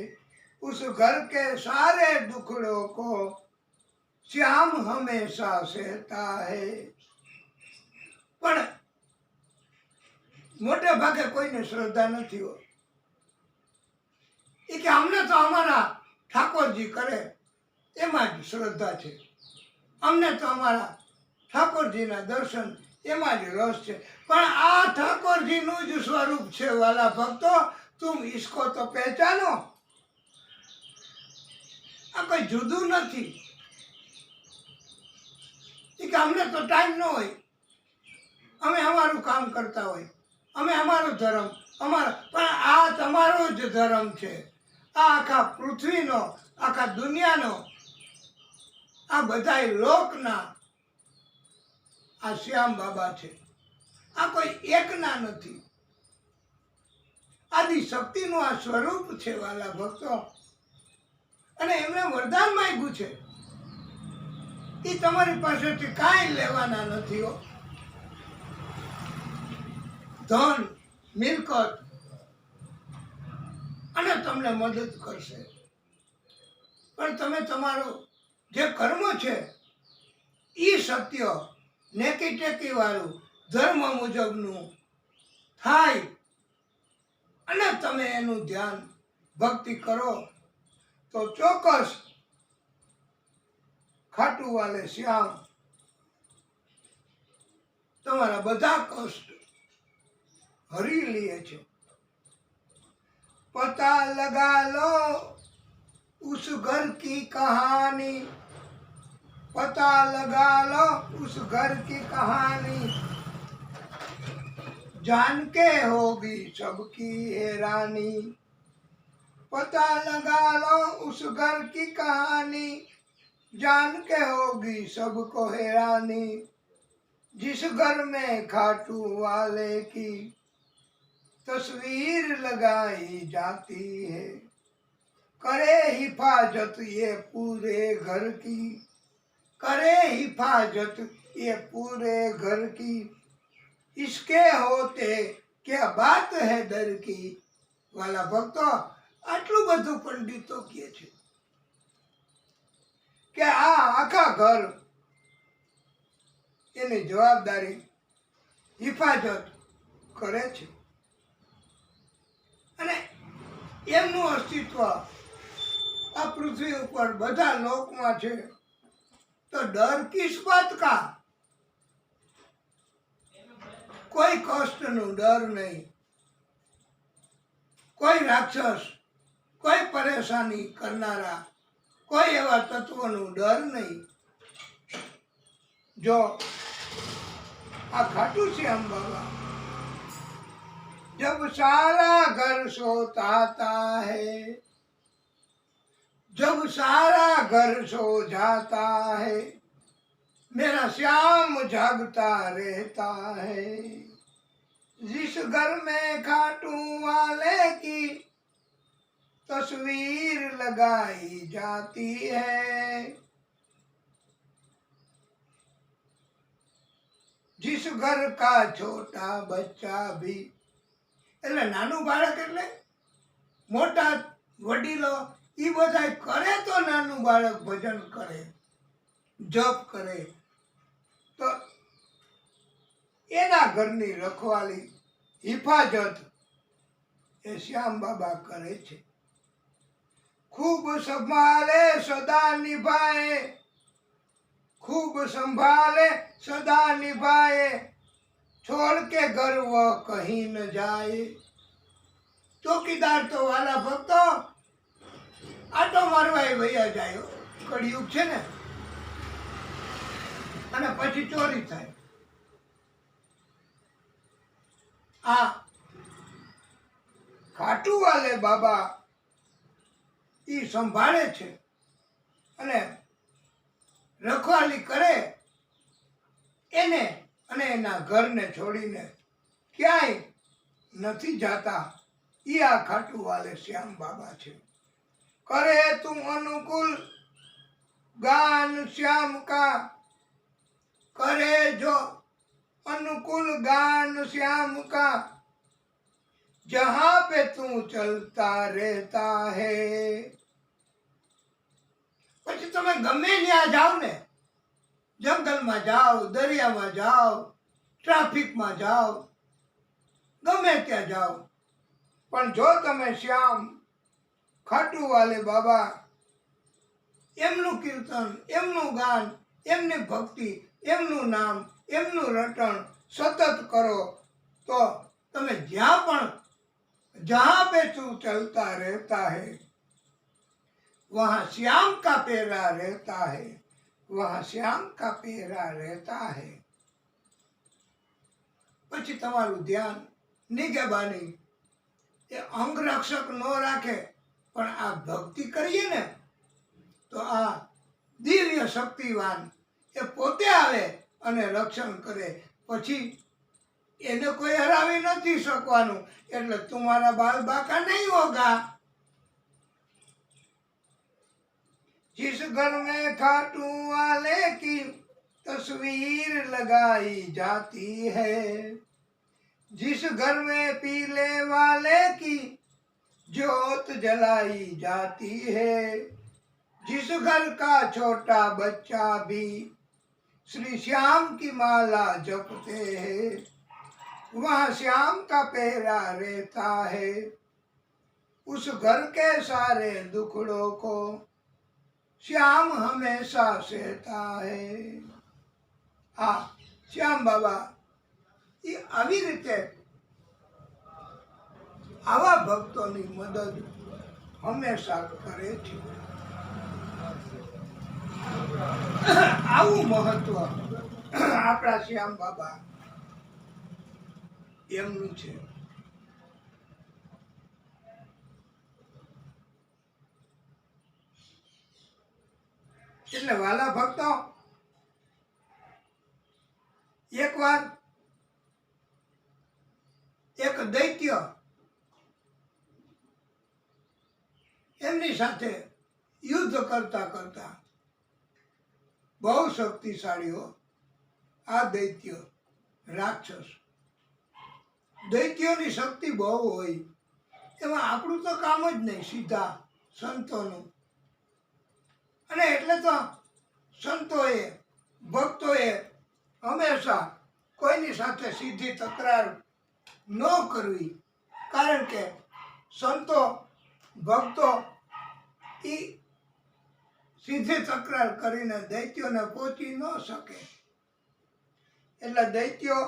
उस घर के सारे दुखड़ों को श्याम हमेशा सहता है. પણ મોટે ભાગે કોઈને શ્રદ્ધા નથી હોય. એ કે અમને તો અમારા ઠાકોરજી કરે એમાં જ શ્રદ્ધા છે, અમને તો અમારા ઠાકોરજીના દર્શન એમાં જ રસ છે. પણ આ ઠાકોરજીનું જ સ્વરૂપ છે વાલા ભક્તો, તુમ ઇસકો તો પહેચાનો. આ કોઈ જુદું નથી. કે અમને તો ટાઈમ ન હોય, અમે અમારું કામ કરતા હોય, અમે અમારો ધર્મ અમારા, પણ આ તમારો જ ધર્મ છે. આ આખા પૃથ્વીનો, આખા દુનિયાનો, આ બધાય લોકના આ શ્યામ બાબા છે. આ કોઈ એકના નથી, આદિ શક્તિનું આ સ્વરૂપ છે વાલા ભક્તો. અને એમને વરદાન માંગ્યું છે, એ તમારી પાસેથી કાંઈ લેવાના નથી હો. ધન, મિલકત, અને તમને મદદ કરશે. પણ તમે તમારું જે કર્મ છે એ સત્ય, નેકી ટેકી વાળું, ધર્મ મુજબનું થાય, અને તમે એનું ધ્યાન ભક્તિ કરો તો ચોક્કસ ખાટુ વાલે શ્યામ તમારા બધા કષ્ટ હરી લે છે। पता लगा लो उस घर की कहानी, पता लगा लो उस घर की कहानी, जान के होगी सबकी हैरानी। पता लगा लो उस घर की कहानी, जान के होगी सबको हैरानी। जिस घर में खाटू वाले की तस्वीर लगाई जाती है, करे हिफाजत ये पूरे घर की, करे हिफाजत ये पूरे घर की, इसके होते क्या बात है डर की। वाला भक्तो આટલું બધું પંડિતો કહે છે કે આ આખા ઘર એની જવાબદારી હિફાજત કરે છે અને એમનું અસ્તિત્વ આ પૃથ્વી ઉપર બધા લોકમાં છે। તો ડર કિસ બાત કા, કોઈ કષ્ટનો ડર નહીં, કોઈ રાક્ષસ, કોઈ પરેશાની કરનારા કોઈ એવા તત્વનો ડર નહીં। જો આ ખાટુ શ્યામ બાબા जब सारा घर सोता है, जब सारा घर सो जाता है, मेरा श्याम जागता रहता है। जिस घर में खाटू वाले की तस्वीर लगाई जाती है, जिस घर का छोटा बच्चा भी, એટલે નાનું બાળક એટલે મોટા વડીલો એ બધા કરે તો નાનું બાળક ભજન કરે, જપ કરે, તો એના ઘરની રખવાલી હિફાજત એ શ્યામ બાબા કરે છે। खूब संभाले सदा निभाए, खूब संभाले सदा निभाए, छोड़ के घर वो कहीं न जाए। ચોકીદાર તો વાલા ભક્તો આટો મારવા વયા જાય, કળિયુગ છે ને, અને પછી ચોરી થાય। આ ખાટુ વાલે બાબા ઈ સંભાળે છે અને રખવાલી કરે એને અને એના ઘરને છોડીને ક્યાંય નથી જાતા। ઈ આ ખાટુ વાલે શ્યામ બાબા છે। કરે તું અનુકૂળ ગાન श्याम का, करे जो अनुकूल गान श्याम का, जहाँ पे तू चलता रहता है। પછી તમે ગમે ત્યાં જાઓ ને, જંગલમાં જાઓ, દરિયામાં જાઓ, ટ્રાફિકમાં જાઓ, ગમે ત્યાં જાઓ, પણ જો તમે શ્યામ ખાટુ વાલે બાબા એમનું કીર્તન, એમનું ગાન, એમની ભક્તિ, એમનું નામ, એમનું રટણ સતત કરો તો તમે જ્યાં પણ जहाँ पे तू चलता रहता है वहाँ श्याम का पेरा रहता है, वहाँ श्याम का पेरा रहता है। પછી તમારું ध्यान નિગેબાની એ અંગરક્ષક ન રાખે પણ આ ભક્તિ કરીએ ને તો આ દિવ્ય શક્તિવાન એ પોતે આવે અને રક્ષણ કરે। પછી એને કોઈ હરાવી નથી શકવાનું, એટલે तुम्हारा बाल बाका नहीं होगा। जिस घर में खाटू वाले की तस्वीर लगाई जाती है, जिस घर में पीले वाले की जोत जलाई जाती है, जिस घर का छोटा बच्चा भी श्री श्याम की माला जपते हैं, वहाँ श्याम का पहरा रहता है। उस घर के सारे दुखड़ों को श्याम हमेशा सहता है। આ શ્યામ બાબા એ આવી રીતે આવા ભક્તોની મદદ હંમેશા કરે છે. આવું મહત્વ આપણા શ્યામ બાબા એમનું છે. એટલે વાલા ભક્તો, એકવાર એક દૈત્ય એમની સાથે યુદ્ધ કરતા કરતા, બહુ શક્તિશાળીઓ આ દૈત્ય રાક્ષસ, દૈત્યોની શક્તિ બહુ હોય, એમાં આપણું તો કામ જ નહીં, સીધા સંતોનું. અને એટલે તો સંતોએ ભક્તોએ હંમેશા કોઈની સાથે સીધી તકરાર ન કરવી, કારણ કે સંતો ભક્તો એ સીધી તકરાર કરીને દૈત્યોને પહોંચી ન શકે. એટલે દૈત્યો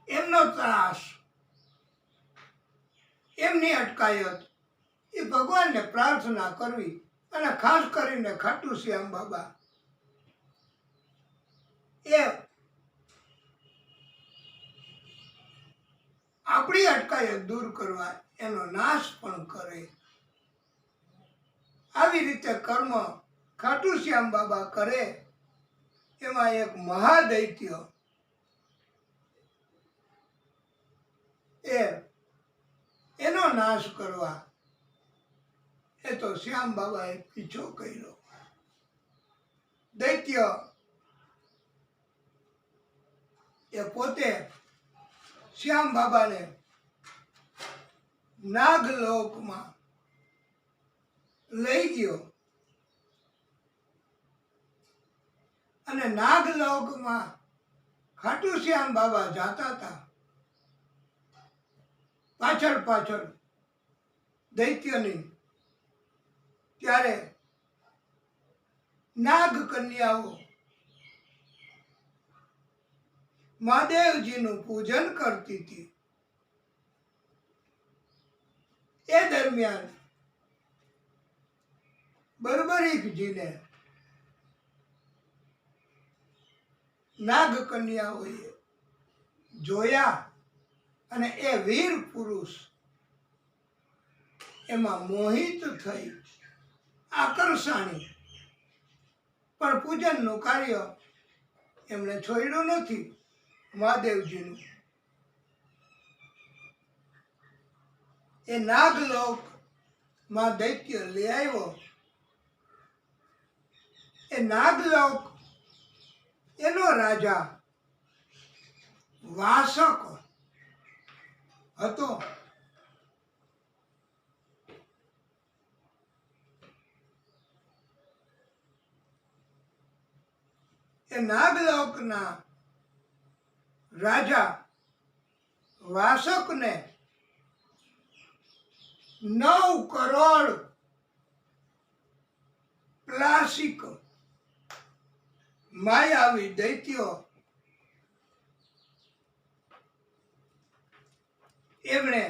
એમનો ત્રાસ, એમની અટકાયત એ ભગવાનને પ્રાર્થના કરવી. અને ખાસ કરીને ખાટુ શ્યામ બાબા એ આપણી અટકાયત દૂર કરવા એનો નાશ પણ કરે. આવી રીતે કર્મ ખાટુ શ્યામ બાબા કરે. એમાં એક મહાદૈત્ય એનો નાશ કરવા એ તો શ્યામ બાબાએ પીછો કર્યો. દૈત્ય એ પોતે શ્યામ બાબાને નાગલોકમાં લઈ ગયો અને નાગલોકમાં ખાટુ શ્યામ બાબા જાતા હતા. પાછળ પાછળ દૈત્યની, ત્યારે નાગ કન્યાઓ મહાદેવજીનું પૂજન કરતી હતી. એ દરમિયાન બર્બરીકજીને નાગ કન્યાઓએ જોયા અને એ વીર પુરુષ એમાં મોહિત થઈ, આકર્ષાણી. પણ પૂજનનું કાર્ય એમણે છોડ્યું નથી, મહાદેવજીનું. એ નાગલોકમાં દૈત્ય લઈ આવ્યો. એ નાગલોક એનો રાજા વાસક હતો. એ નાગલોકના રાજા વાસકને 9 કરોડ પ્લાસિક માયાવી દૈત્યો એમણે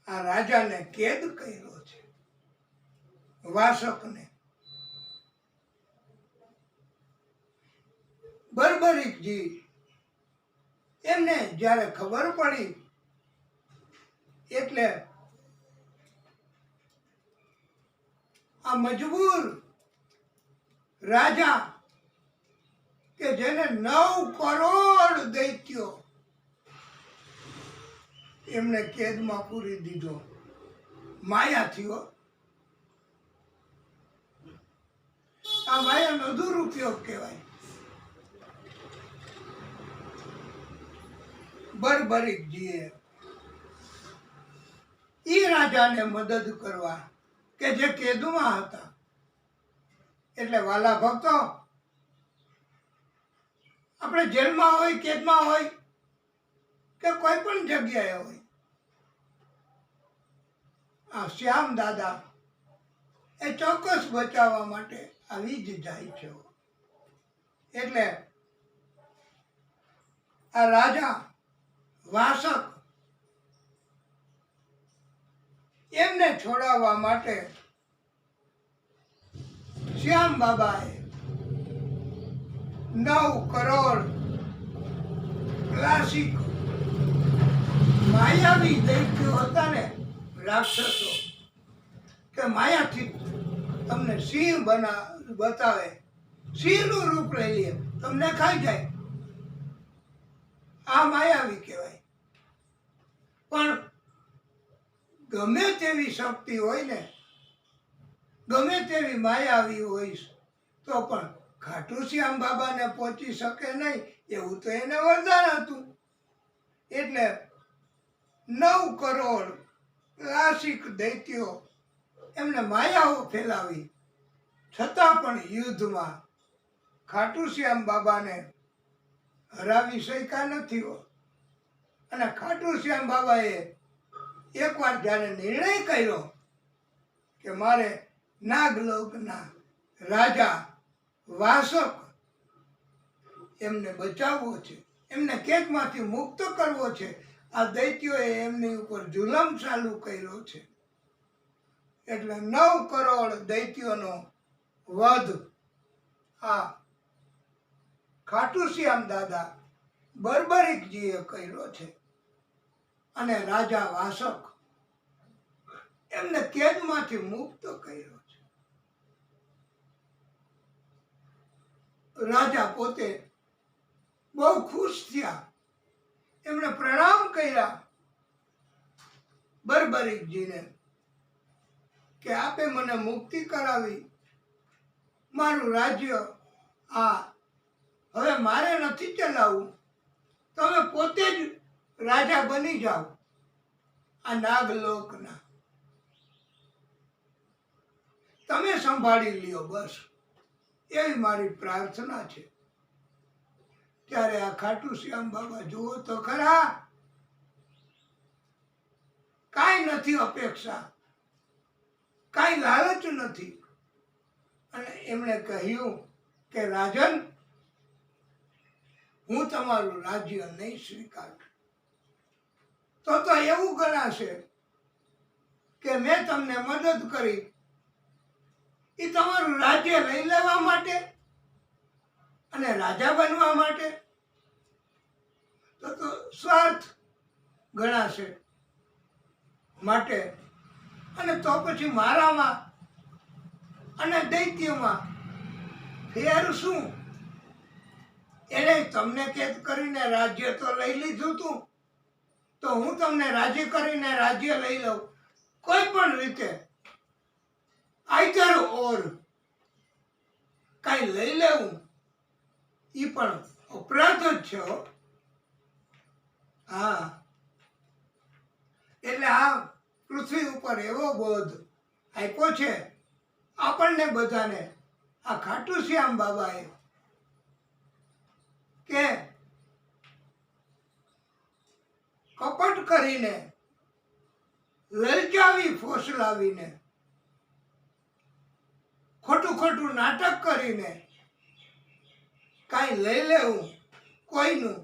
આ રાજાને કેદ કર્યો છે. વાસકને બર્બરીકજી એમને જ્યારે ખબર પડી એટલે આ મજબૂર રાજા કે જેને 9 કરોડ દૈત્યો એમને કેદમાં પૂરી દીધો, માયા થયો. આ માયાનો દુરુપયોગ કહેવાય. બર્બરીકજીએ ઈ રાજાને મદદ કરવા કે જે કેદમાં હતા. એટલે વાલા ભક્તો, આપણે જેલમાં હોય, કેદમાં હોય, કે કોઈ પણ જગ્યાએ હોય, આ શ્યામ દાદા એ ચોક્કસ બચાવવા માટે આવી જ જાય છે. એટલે આ રાજા વાસક એમને છોડાવવા માટે શ્યામ બાબાએ 9 કરોડ ક્લાસિક માયાવી દૈત્યો હતા ને, રાક્ષસો, કે માયાથી તમને સિંહ બતાવે, સિંહનું રૂપ લઈ લે, તમને ખાઈ જાય, આ માયાવી કહેવાય. પણ ગમે તેવી શક્તિ હોય ને, ગમે તેવી માયાવી હોય, તો પણ ખાટુ શ્યામ બાબાને પહોંચી શકે નહીં, એવું તો એને વરદાન હતું. એટલે 9 કરોડ ક્લાસિક દૈત્યો એમને માયાઓ ફેલાવી, છતાં પણ યુદ્ધમાં ખાટુ શ્યામ બાબાને હરાવી શક્યા નથી. અને ખાટુ શ્યામ બાબાએ એકવાર જ્યારે નિર્ણય કર્યો કે મારે નાગલોકના રાજા વાસક એમને બચાવવો છે, એમને કેદમાંથી મુક્ત કરવો છે, આ દૈત્યોએ એમની ઉપર જુલમ ચાલુ કર્યો છે. એટલે 9 કરોડ દૈત્યોનો વધ આ ખાટુ શ્યામ દાદા બર્બરીકજીએ કર્યો છે. અને રાજા વાસક એમને કેદમાંથી મુક્ત કર્યો છે. રાજા પોતે બહુ ખુશ થયા, એમણે પ્રણામ કર્યા બર્બરીકજીને કે આપે મને મુક્તિ કરાવી, મારું રાજ્ય આ હવે મારે નથી ચલાવવું, તમે પોતે જ રાજા બની જાઓ આ નાગલોકના, તમે સંભાળી લ્યો, બસ એવી મારી પ્રાર્થના છે. ત્યારે આ ખાટુ શ્યામ બાબા જુઓ તો ખરા, કાંઈ નથી અપેક્ષા, કાંઈ લાલચ નથી. અને એમણે કહ્યું કે રાજન, હું તમારું રાજ્ય નહીં સ્વીકારું. તો એવું ગણાશે કે મેં તમને મદદ કરી એ તમારું રાજ્ય લઈ લેવા માટે અને રાજા બનવા માટે, તો સ્વાર્થ ગણાશે. માટે અને તો પછી મારામાં અને દૈત્યમાં ફેર શું? એને તમને કેદ કરીને રાજ્ય તો લઈ લીધું તું, તો હું તમને રાજી કરીને રાજ્ય લઈ લઉં, કોઈ પણ રીતે આઈધર ઓર કાંઈ લઈ લેવું એ પણ અપરાધ જ છે. હા, એટલે આ પૃથ્વી ઉપર એવો બોધ આપ્યો છે આપણને બધાને આ ખાટુ શ્યામ બાબાએ કે કપટ કરીને, લલચાવી ફોસલાવીને, ખોટું નાટક કરીને કાંઈ લઈ લેવું કોઈનું,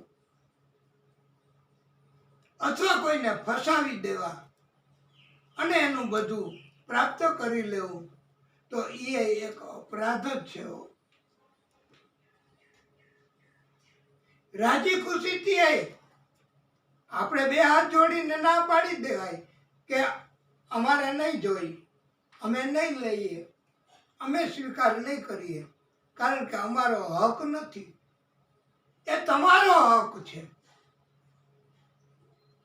અથવા કોઈને ફસાવી દેવા અને એનું બધું પ્રાપ્ત કરી લેવું, તો એ એક અપરાધ જ છે. રાજી ખુશીથી આપણે 2 હાથ જોડીને ના પાડી દેવાય કે અમારે નહીં જોઈ, અમે નહીં લઈએ, અમે સ્વીકાર નહીં કરીએ, કારણ કે અમારો હક નથી. એ તમારો હક છે,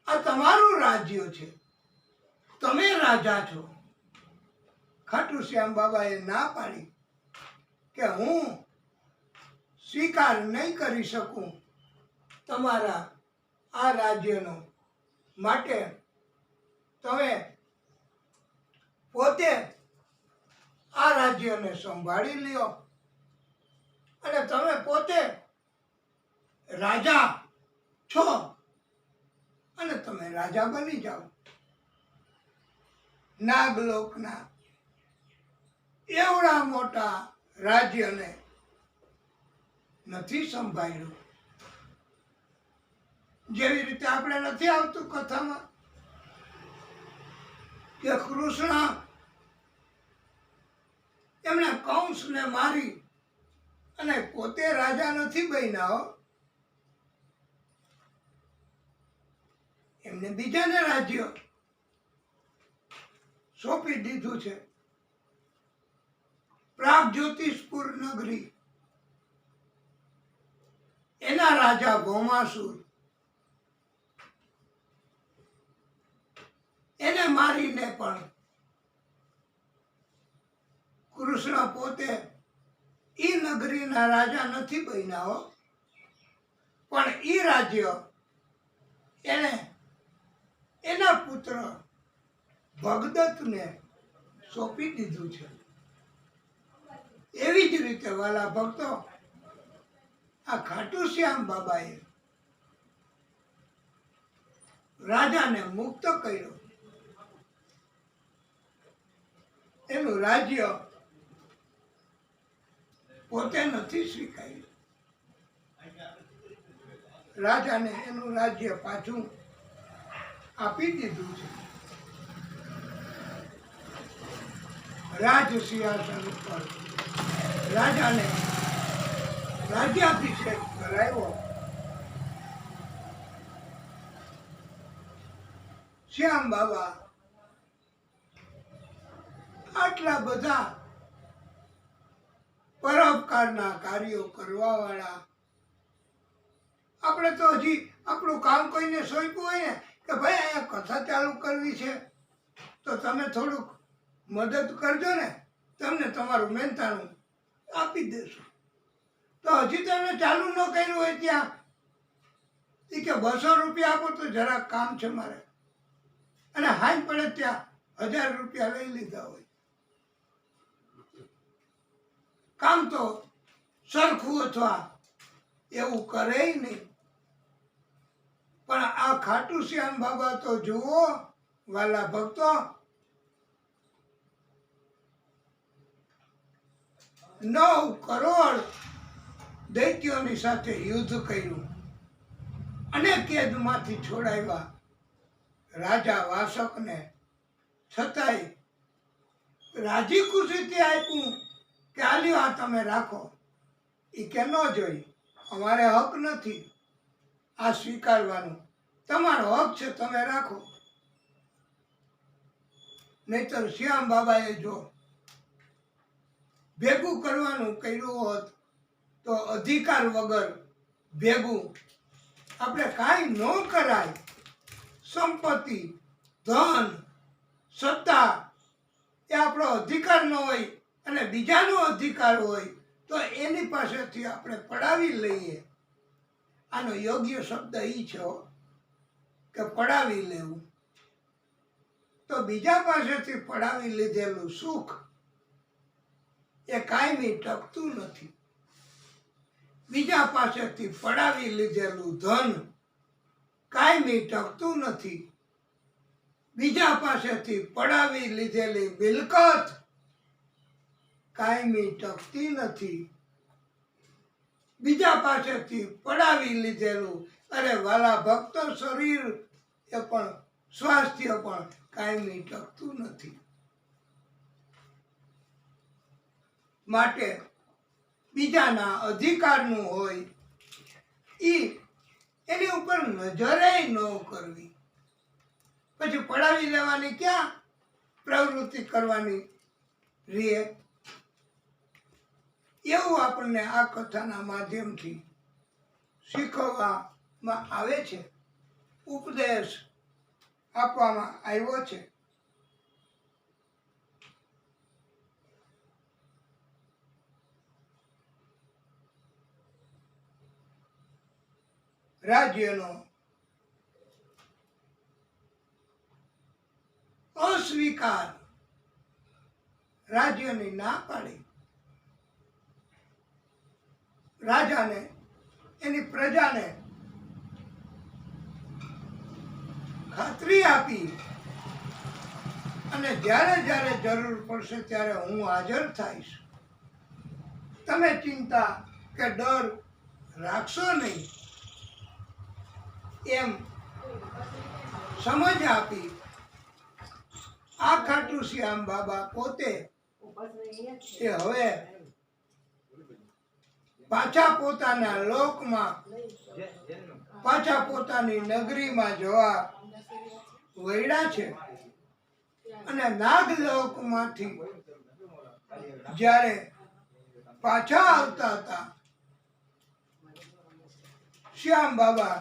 આ તમારું રાજ્ય છે, તમે રાજા છો. ખાટુ શ્યામ બાબાએ ના પાડી કે હું સ્વીકાર નહીં કરી શકું તમારા આ રાજ્યનો, માટે તમે પોતે આ રાજ્યને સંભાળી લ્યો અને તમે પોતે રાજા છો, અને તમે રાજા બની જાઓ. નાગલોકના એવડા મોટા રાજ્યને નથી સંભાળ્યું. જેવી રીતે આપણે નથી આવતું કથામાં કે કૃષ્ણ એમણે કંસને મારી અને પોતે રાજા નથી બન્યા હો. એમને બીજાને રાજ્ય સોંપી દીધું છે. પ્રાગજ્યોતિષપુર નગરી એના રાજા ભૌમાસુર એને મારીને પણ કૃષ્ણ પોતે ઈ નગરીના રાજા નથી બન્યા હો, પણ ઈ રાજ્ય એને એના પુત્ર ભગદત્તને સોંપી દીધું છે. એવી જ રીતે વાલા ભક્તો, આ ખાટુ શ્યામ બાબાએ રાજાને મુક્ત કર્યો. એનું રાજ્ય પોતે નથી સ્વીકાર્યું. રાજાને એનું રાજ્ય પાછું આપી દીધું છે. રાજ સિંહાસન ઉપર રાજાને રાજ્યાભિષેક કરાવ્યો. શ્યામ બાબા આટલા બધા પરોપકારના કાર્યો કરવા વાળા. આપણે તો હજી આપણું કામ કોઈને સોંપ્યું હોય ને કે ભાઈ અહીંયા કથા ચાલુ કરવી છે તો તમે થોડુંક મદદ કરજો ને, તમને તમારું મહેનતાણું આપી દેશું. તો હજી તમે ચાલુ ન કર્યું હોય ત્યાં એ કે 200 રૂપિયા આપો તો જરાક કામ છે મારે, અને હાઈ પડે ત્યાં 1000 રૂપિયા લઈ લીધા હોય. કામ તો સરખું અથવા એવું કરે નહીં. પણ આ ખાટુ શ્યામ બાબા તો જુઓ વાલા ભક્તો, 9 કરોડ દૈત્યોની સાથે યુદ્ધ કર્યું અને કેદમાંથી છોડાવ્યા રાજા વાસકને. છતાંય રાજી ખુશીથી આપ્યું કે આલ્યો આ તમે રાખો. એ કે ન જોઈ, અમારે હક નથી આ સ્વીકારવાનું, તમારો હક છે તમે રાખો. નહીતર શ્યામ બાબાએ જો ભેગું કરવાનું કર્યું હોત તો અધિકાર વગર ભેગું આપણે કાંઈ ન કરાય. સંપત્તિ, ધન, સત્તા એ આપણો અધિકાર ન હોય અને બીજાનો અધિકાર હોય તો એની પાસેથી આપણે પડાવી લઈએ. આનો યોગ્ય શબ્દ એ છે કે પડાવી લેવું. તો બીજા પાસેથી પડાવી લીધેલું સુખ એ કાયમી ટકતું નથી. બીજા પાસેથી પડાવી લીધેલું ધન કાયમી ટકતું નથી. બીજા પાસેથી પડાવી લીધેલી મિલકત કાયમી ટકતી નથી. બીજા પાસેથી પડાવી લીધેલું અરે વાલા ભક્તો શરીર એ પણ સ્વાસ્થ્ય પણ કાયમી ટકતું નથી. માટે બીજાના અધિકારનું હોય એની ઉપર નજરે ન કરવી. પછી પડાવી લેવાની ક્યાં પ્રવૃત્તિ કરવાની રીએ. એવું આપણને આ કથાના માધ્યમથી શીખવવામાં આવે છે, ઉપદેશ આપવામાં આવ્યો છે. રાજ્યનો અસ્વીકાર, રાજ્યની ના પાડી, રાજાને એની પ્રજાને ખાતરી આપી અને જ્યારે જ્યારે જરૂર પડશે ત્યારે હું હાજર થઈશ. તમે ચિંતા કે ડર રાખશો નહીં એમ સમજ આપી આ ખાટુ શ્યામ બાબા પોતે એ હવે પાછા પોતાના લોકમાં પાછા પોતાની નગરીમાં જવા વળ્યા છે. અને નાગલોકમાંથી જ્યારે પાછા આવતા હતા શ્યામ બાબા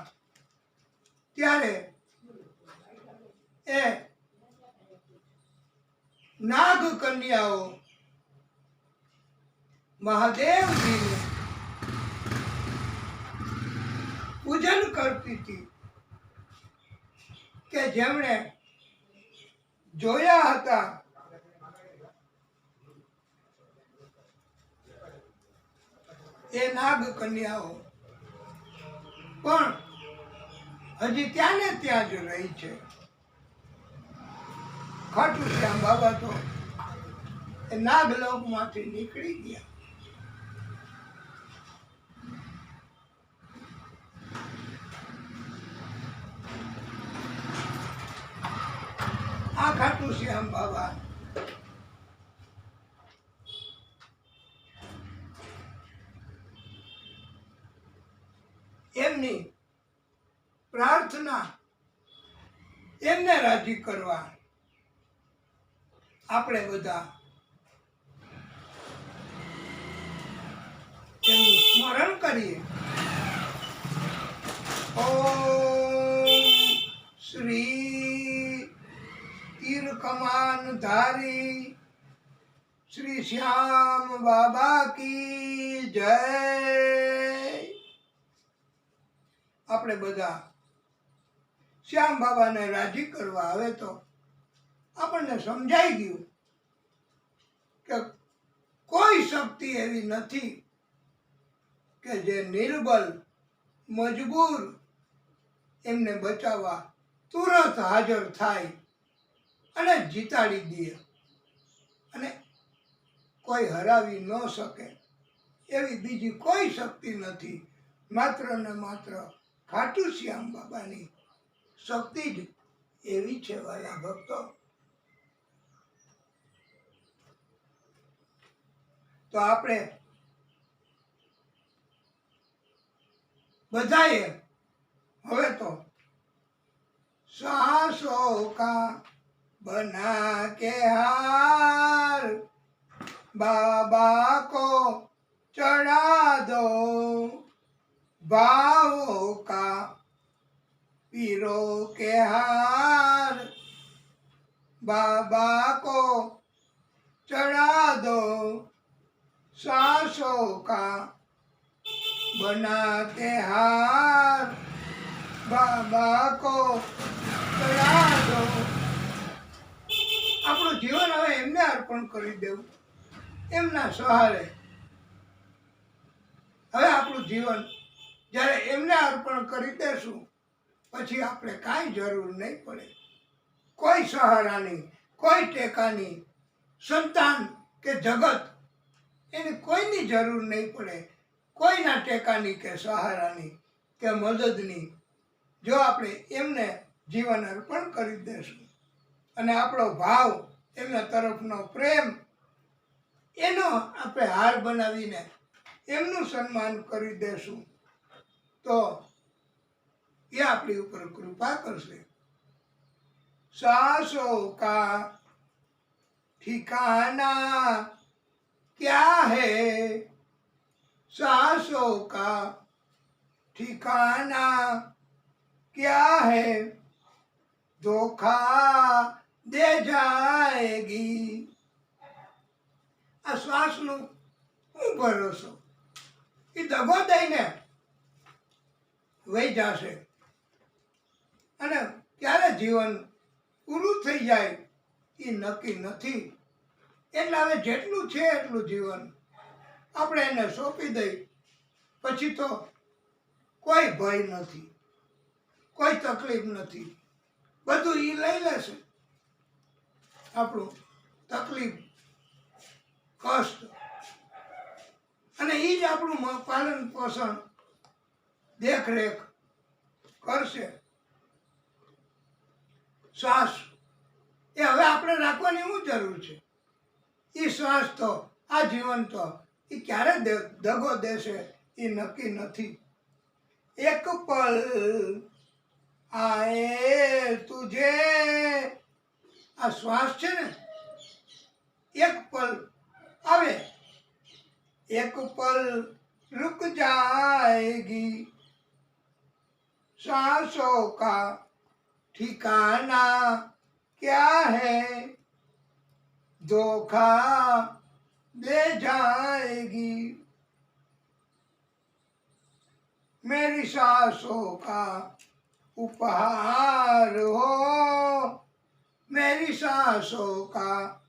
ત્યારે એ નાગ કન્યાઓ મહાદેવજીનું પૂજન કરતી હતી કે જેમણે જોયા હતા એ નાગ કન્યાઓ પણ હજી ત્યાં ને ત્યાં જ રહી છે. ખાટુ શ્યામ બાબા તો એ નાગલોકમાંથી નીકળી ગયા. આ ખાટુ શ્યામ બાબા એમની પ્રાર્થના એમને રાજી કરવા આપણે બધા એમનું સ્મરણ કરીએ. ઓમ શ્રી તીર કમાન ધારી શ્રી શ્યામ બાબા કી જય. આપણે બધા શ્યામ બાબાને રાજી કરવા હવે તો આપણને સમજાઈ ગયું કે કોઈ શક્તિ એવી નથી કે જે નિર્બલ મજબૂર એમને બચાવવા તુરંત હાજર થાય અને જીતાડી દે અને કોઈ હરાવી ન શકે એવી બીજી કોઈ શક્તિ નથી. માત્ર ને માત્ર ખાટુ શ્યામ બાબાની શક્તિ જ એવી છે. વાલા ભક્તો, તો આપણે બધાએ હવે તો સાસો કા बना के हार बाबा को चढ़ा दो भावों का पीरों के हार बाबा को चढ़ा दो सांसों का बना के हार बाबा को चढ़ा दो. આપણું જીવન હવે એમને અર્પણ કરી દેવું, એમના સહારે. હવે આપણું જીવન જ્યારે એમને અર્પણ કરી દેશું પછી આપણે કાંઈ જરૂર નહીં પડે કોઈ સહારાની, કોઈ ટેકાની. સંતાન કે જગત એની કોઈની જરૂર નહીં પડે, કોઈના ટેકાની કે સહારાની કે મદદની. જો આપણે એમને જીવન અર્પણ કરી દેશું અને આપણો ભાવ એમના તરફનો પ્રેમ એનો આપણે હાર બનાવીને એમનું સન્માન કરી દેશું તો એ આપણી ઉપર કૃપા કરશે. सांसों का ठिकाना क्या है, सांसों का ठिकाना क्या है, धोखा दे जाएगी. આ શ્વાસનું હું ભરોસો, એ દગો દઈને વહી જશે અને ક્યારે જીવન પૂરું થઈ જાય એ નક્કી નથી. એટલે હવે જેટલું છે એટલું જીવન આપણે એને સોંપી દઈ પછી તો કોઈ ભય નથી, કોઈ તકલીફ નથી. બધું એ લઈ લેશે, આપણું તકલીફ કષ્ટ, અને એ જ આપણું પાલન પોષણ દેખરેખ કરશે. શ્વાસ એ હવે આપણે રાખવાની શું જરૂર છે? એ શ્વાસ તો આ જીવન તો એ ક્યારે દગો દેશે એ નક્કી નથી. એક પલ આએ તુજે, આ શ્વાસ છે ને, એક પલ આવે, એક પલ रुक जाएगी, सांसों का ठिकाना क्या है, धोखा दे जाएगी, मेरी सांसों का उपहार हो, मेरी सांसों का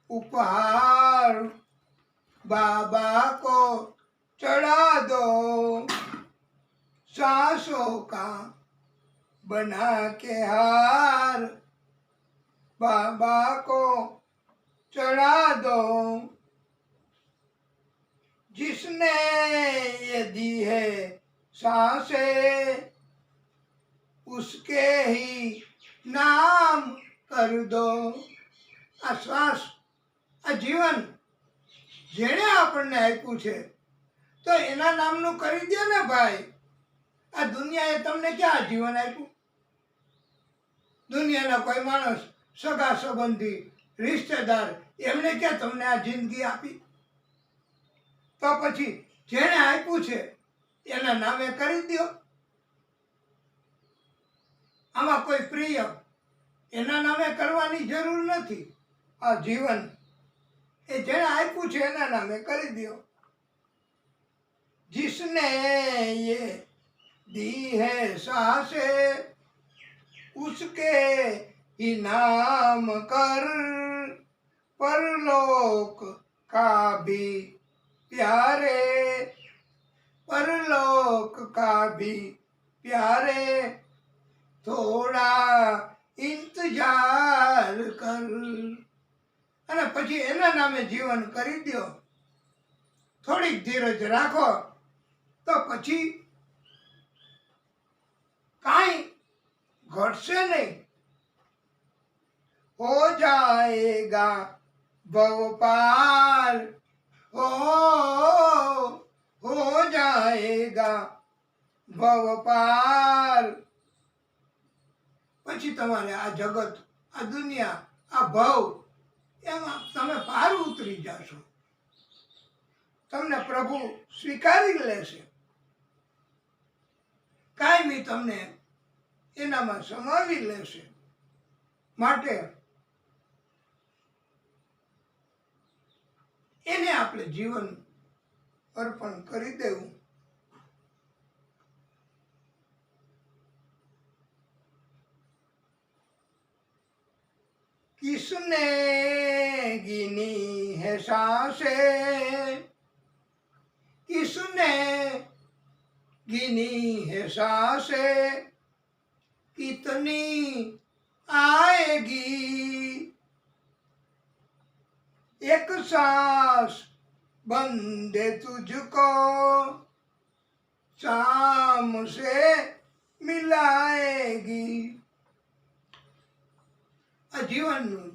उपहार बाबा को चढ़ा दो, सांसों का बना के हार बाबा को चढ़ा दो, जिसने ये दी है सांसें उसके ही नाम कर दो. આ શ્વાસ, આ જીવન જેણે આપણને આપ્યું છે તો એના નામનું કરી દે ને ભાઈ. આ દુનિયાએ તમને ક્યાં જીવન આપ્યું? દુનિયાના કોઈ માણસ, સગા સંબંધી, રિશ્તેદાર એમને ક્યાં તમને આ જિંદગી આપી? તો પછી જેણે આપ્યું છે એના નામે કરી દો. આમાં કોઈ પ્રિય એના નામે કરવાની જરૂર નથી. આ જીવન એ જેણે આપ્યું છે એના નામે કરી દો. जिसने ये दी है सांसें उसके ही नाम कर, परलोक का भी प्यारे, परलोक का भी प्यारे, થોડા ઇંતજાર કર. અને પછી એના નામે જીવન કરી દો. થોડીક ધીરજ રાખો તો પછી કાંઈ ઘટશે નહીં. હો જાએગા ભવ પાર, હો જાએગા ભવ પાર. પછી તમારે આ જગત, આ દુનિયા, આ ભવ એમાં તમે પાર ઉતરી જશો. તમને પ્રભુ સ્વીકારી લેશે, કાયમી તમને એનામાં સમાવી લેશે. માટે એને આપણે જીવન અર્પણ કરી દેવું. किसने गिनी है सांसें, किसने गिनी है सांसें, कितनी आएगी, एक सांस बंदे तुझको शाम से मिलाएगी. આ જીવનનું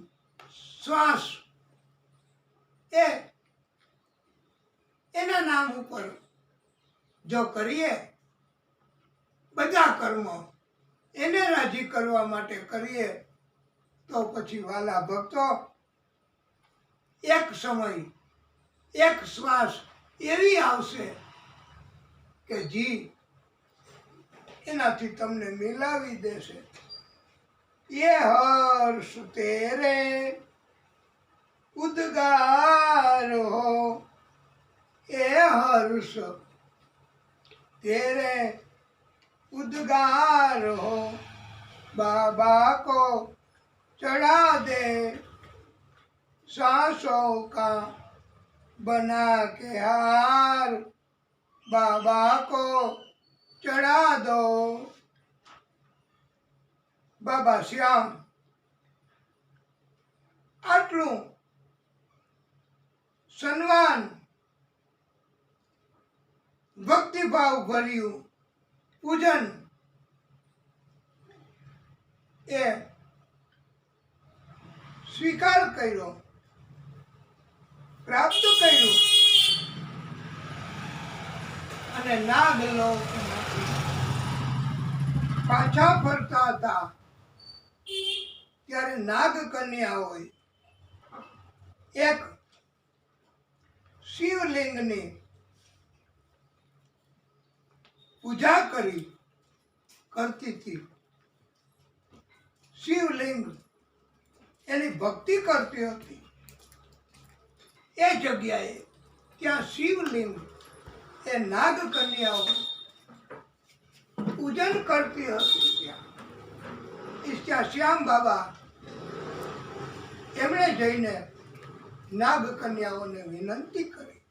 શ્વાસ એ એના નામ ઉપર જો કરીએ, બધા કર્મો એને રાજી કરવા માટે કરીએ, તો પછી વાલા ભક્તો એક સમય, એક શ્વાસ એવી આવશે કે જી એનાથી તમને મિલાવી દેશે. ये हर्ष तेरे उद्गार हो, ये हर्ष तेरे उद्गार हो, बाबा को चढ़ा दे, सांसों का बना के हार बाबा को चढ़ा दो, બાબા શ્યામ આટલું સન્માન ભક્તિભાવ ભર્યું પૂજન એ સ્વીકાર કર્યો, પ્રાપ્ત કર્યું અને નાગલોકમાંથી પાછા ફરતા હતા ત્યારે નાગ કન્યાઓએ એક શિવલિંગની પૂજા કરતી હતી. શિવલિંગ એની ભક્તિ કરતી હતી. એ જગ્યાએ ત્યાં શિવલિંગ એ નાગ કન્યાઓ પૂજન કરતી હતી. ત્યાં શ્યામ બાબા એમણે જઈને નાગ કન્યાઓને વિનંતી કરી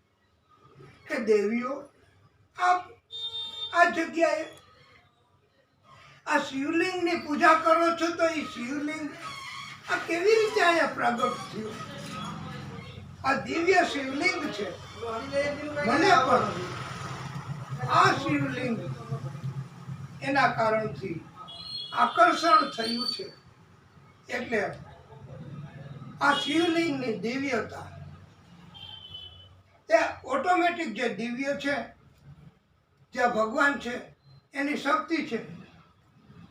કે દેવીઓ, આપ આ જગ્યાએ આ શિવલિંગની પૂજા કરો છો, તો એ શિવલિંગ આ કેવી રીતે અહીંયા પ્રગટ થયું? આ દિવ્ય શિવલિંગ છે. મને પણ આ શિવલિંગ એના કારણથી આકર્ષણ થયું છે. એટલે આ શિવલિંગની દિવ્યતા એ ઓટોમેટિક જે દિવ્ય છે, જ્યાં ભગવાન છે એની શક્તિ છે,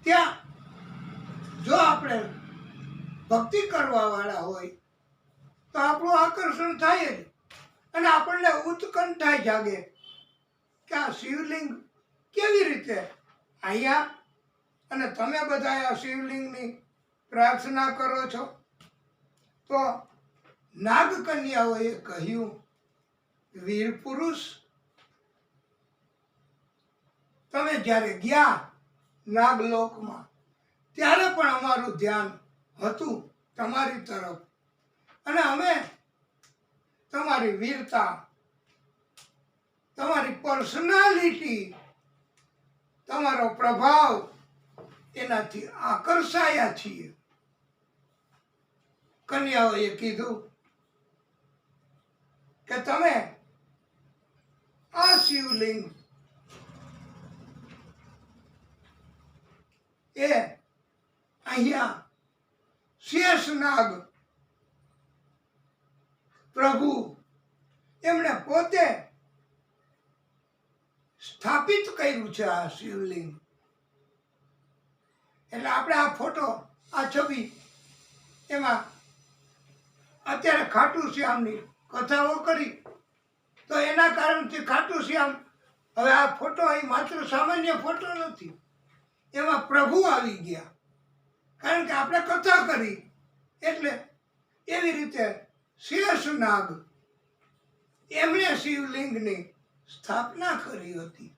ત્યાં જો આપણે ભક્તિ કરવા વાળા હોય તો આપણું આકર્ષણ થાય જ અને આપણને ઉત્કંઠા જાગે કે આ શિવલિંગ કેવી રીતે અહીંયા, અને તમે બધા આ શિવલિંગની પ્રાર્થના કરો છો. તો નાગ કન્યાઓએ કહ્યું, વીર પુરુષ, તમે જ્યારે ગયા નાગલોકમાં ત્યારે પણ અમારું ધ્યાન હતું તમારી તરફ, અને અમે તમારી વીરતા, તમારી પર્સનાલિટી, તમારો પ્રભાવ એનાથી આકર્ષાયા છીએ. કન્યાઓએ કીધું કે તમે આ શિવલિંગ એ અહીંયા શેષનાગ પ્રભુ એમણે પોતે સ્થાપિત કર્યું છે આ શિવલિંગ. એટલે આપણે આ ફોટો, આ છબી, એમાં અત્યારે ખાટુ શ્યામની કથાઓ કરી તો એના કારણથી ખાટુ શ્યામ, હવે આ ફોટો અહીં માત્ર સામાન્ય ફોટો નથી, એમાં પ્રભુ આવી ગયા. કારણ કે આપણે કથા કરી એટલે એવી રીતે શેષનાગ એમણે શિવલિંગની સ્થાપના કરી હતી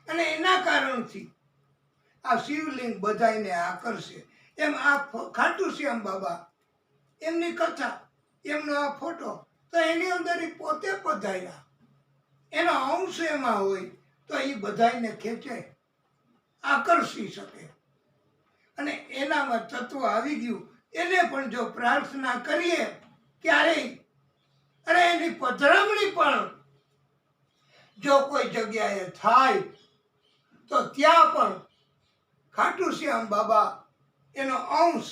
અને એના કારણથી આ શિવલિંગ બધાને આકર્ષે. એમ આ ખાટુ શ્યામ બાબા એમની કથા, એમનો આ ફોટો, તો એની અંદર એ પોતે પધાર્યા, એનો અંશ એમાં હોય તો એ બધાને ખેંચે, આકર્ષી શકે. અને એનામાં તત્વ આવી ગયું. એને પણ જો પ્રાર્થના કરીએ ક્યારેય, અને એની પધરામણી પણ જો કોઈ જગ્યાએ થાય તો ત્યાં પણ ખાટુ શ્યામ બાબા એનો અંશ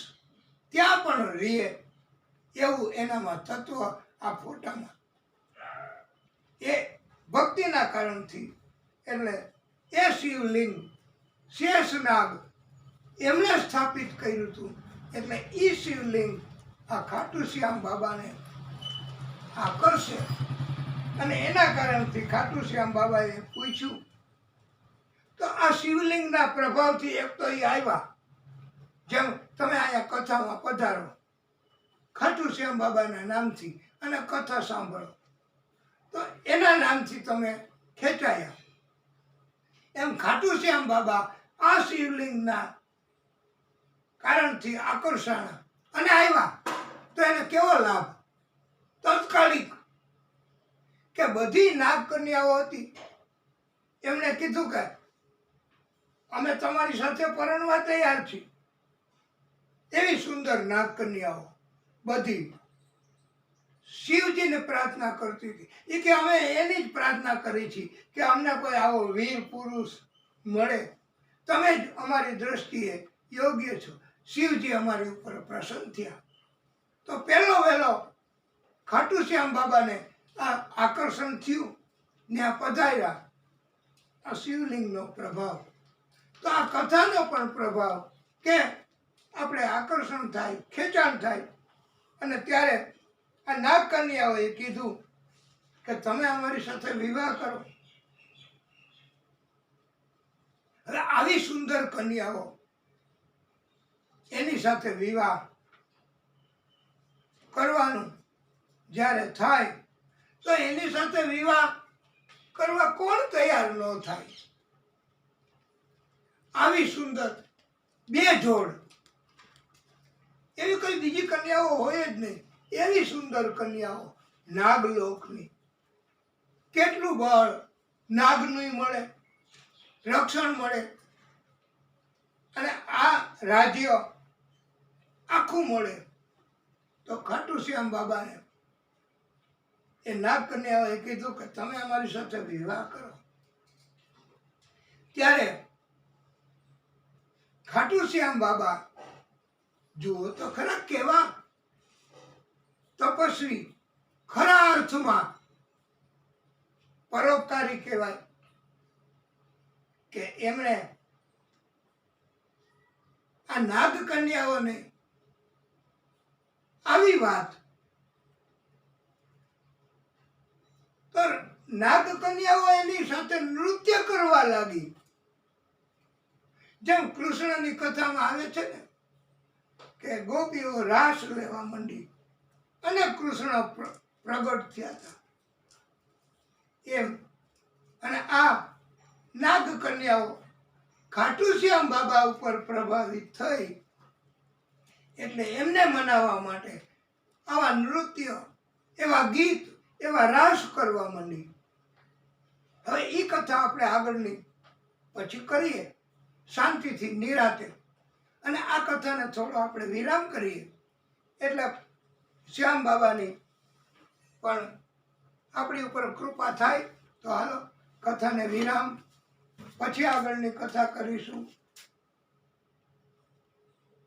ત્યાં પણ રહે, એવું એનામાં તત્વ આ ફોટામાં એ ભક્તિના કારણથી. એટલે એ શિવલિંગ શેષનાગ એમણે સ્થાપિત કર્યું હતું. એટલે એ શિવલિંગ આ ખાટુ શ્યામ બાબાને આકર્ષે. અને એના કારણથી ખાટુ શ્યામ બાબાએ પૂછ્યું તો આ શિવલિંગના પ્રભાવથી એક તો એ આવ્યા, જેમ તમે અહીંયા કથામાં પધારો ખાટુ શ્યામ બાબાના નામથી અને કથા સાંભળો તો એના નામથી તમે ખેંચાયા. એમ ખાટુ શ્યામ બાબા આ શિવલિંગના કારણથી આકર્ષાણા અને આવ્યા. તો એને કેવો લાભ? તાત્કાલિક કે બધી નાગ કન્યાઓ હતી એમણે કીધું કે અમે તમારી સાથે પરણવા તૈયાર છીએ, સુંદર નાગ કન્યાઓ બધી શિવજીને પ્રાર્થના કરતી હતી. એ કે અમે એની જ પ્રાર્થના કરી છે કે અમને કોઈ આવો વીર પુરુષ મળે, તમે જ અમારી દ્રષ્ટિએ યોગ્ય છો. શિવજી અમારી ઉપર પ્રસન્ન થયા. તો પહેલો વહેલો ખાટુ શ્યામ બાબાને આ આકર્ષણ થયું ને આ પધાર્યા. આ શિવલિંગનો પ્રભાવ, તો આ કથાનો પણ પ્રભાવ કે આપણે આકર્ષણ થાય, ખેંચાણ થાય. અને ત્યારે આ નાગ કન્યાઓએ કીધું કે તમે અમારી સાથે વિવાહ કરો. હવે આવી સુંદર કન્યાઓ એની સાથે વિવાહ કરવાનું જ્યારે થાય તો એની સાથે વિવાહ કરવા કોણ તૈયાર ન થાય? આવી સુંદર બે જોડ, એવી કઈ બીજી કન્યાઓ હોય જ નહીં. એવી સુંદર કન્યાઓ નાગલોકની. કેટલું બળ નાગનું મળે, રક્ષણ મળે, અને આ રાજ્ય આખું મળે. તો ખાટુ શ્યામ બાબાને એ નાગ કન્યાઓએ કીધું કે તમે અમારી સાથે વિવાહ કરો. ત્યારે ખાટુ શ્યામ બાબા જુઓ તો ખરા કેવા તપસ્વી, ખરા અર્થમાં પરોપકારી કહેવાય કે એમણે આ નાગ કન્યાઓને આવી વાત, તો નાગ કન્યાઓ એની સાથે નૃત્ય કરવા લાગી. જેમ કૃષ્ણની કથામાં આવે છે ને કે ગોપીઓ રાસ લેવા માંડી અને કૃષ્ણ પ્રગટ થયા હતા, એમ. અને આ નાગ કન્યાઓ ખાટુ શ્યામ બાબા ઉપર પ્રભાવિત થઈ, એટલે એમને મનાવવા માટે આવા નૃત્ય, એવા ગીત, એવા રાસ કરવા માંડી. હવે એ કથા આપણે આગળની પછી કરીએ શાંતિથી, નિરાતે. અને આ કથાને થોડો આપણે વિરામ કરીએ એટલે શ્યામ બાબાની પણ આપણી ઉપર કૃપા થાય. તો હાલો કથાને વિરામ, પછી આગળની કથા કરીશું.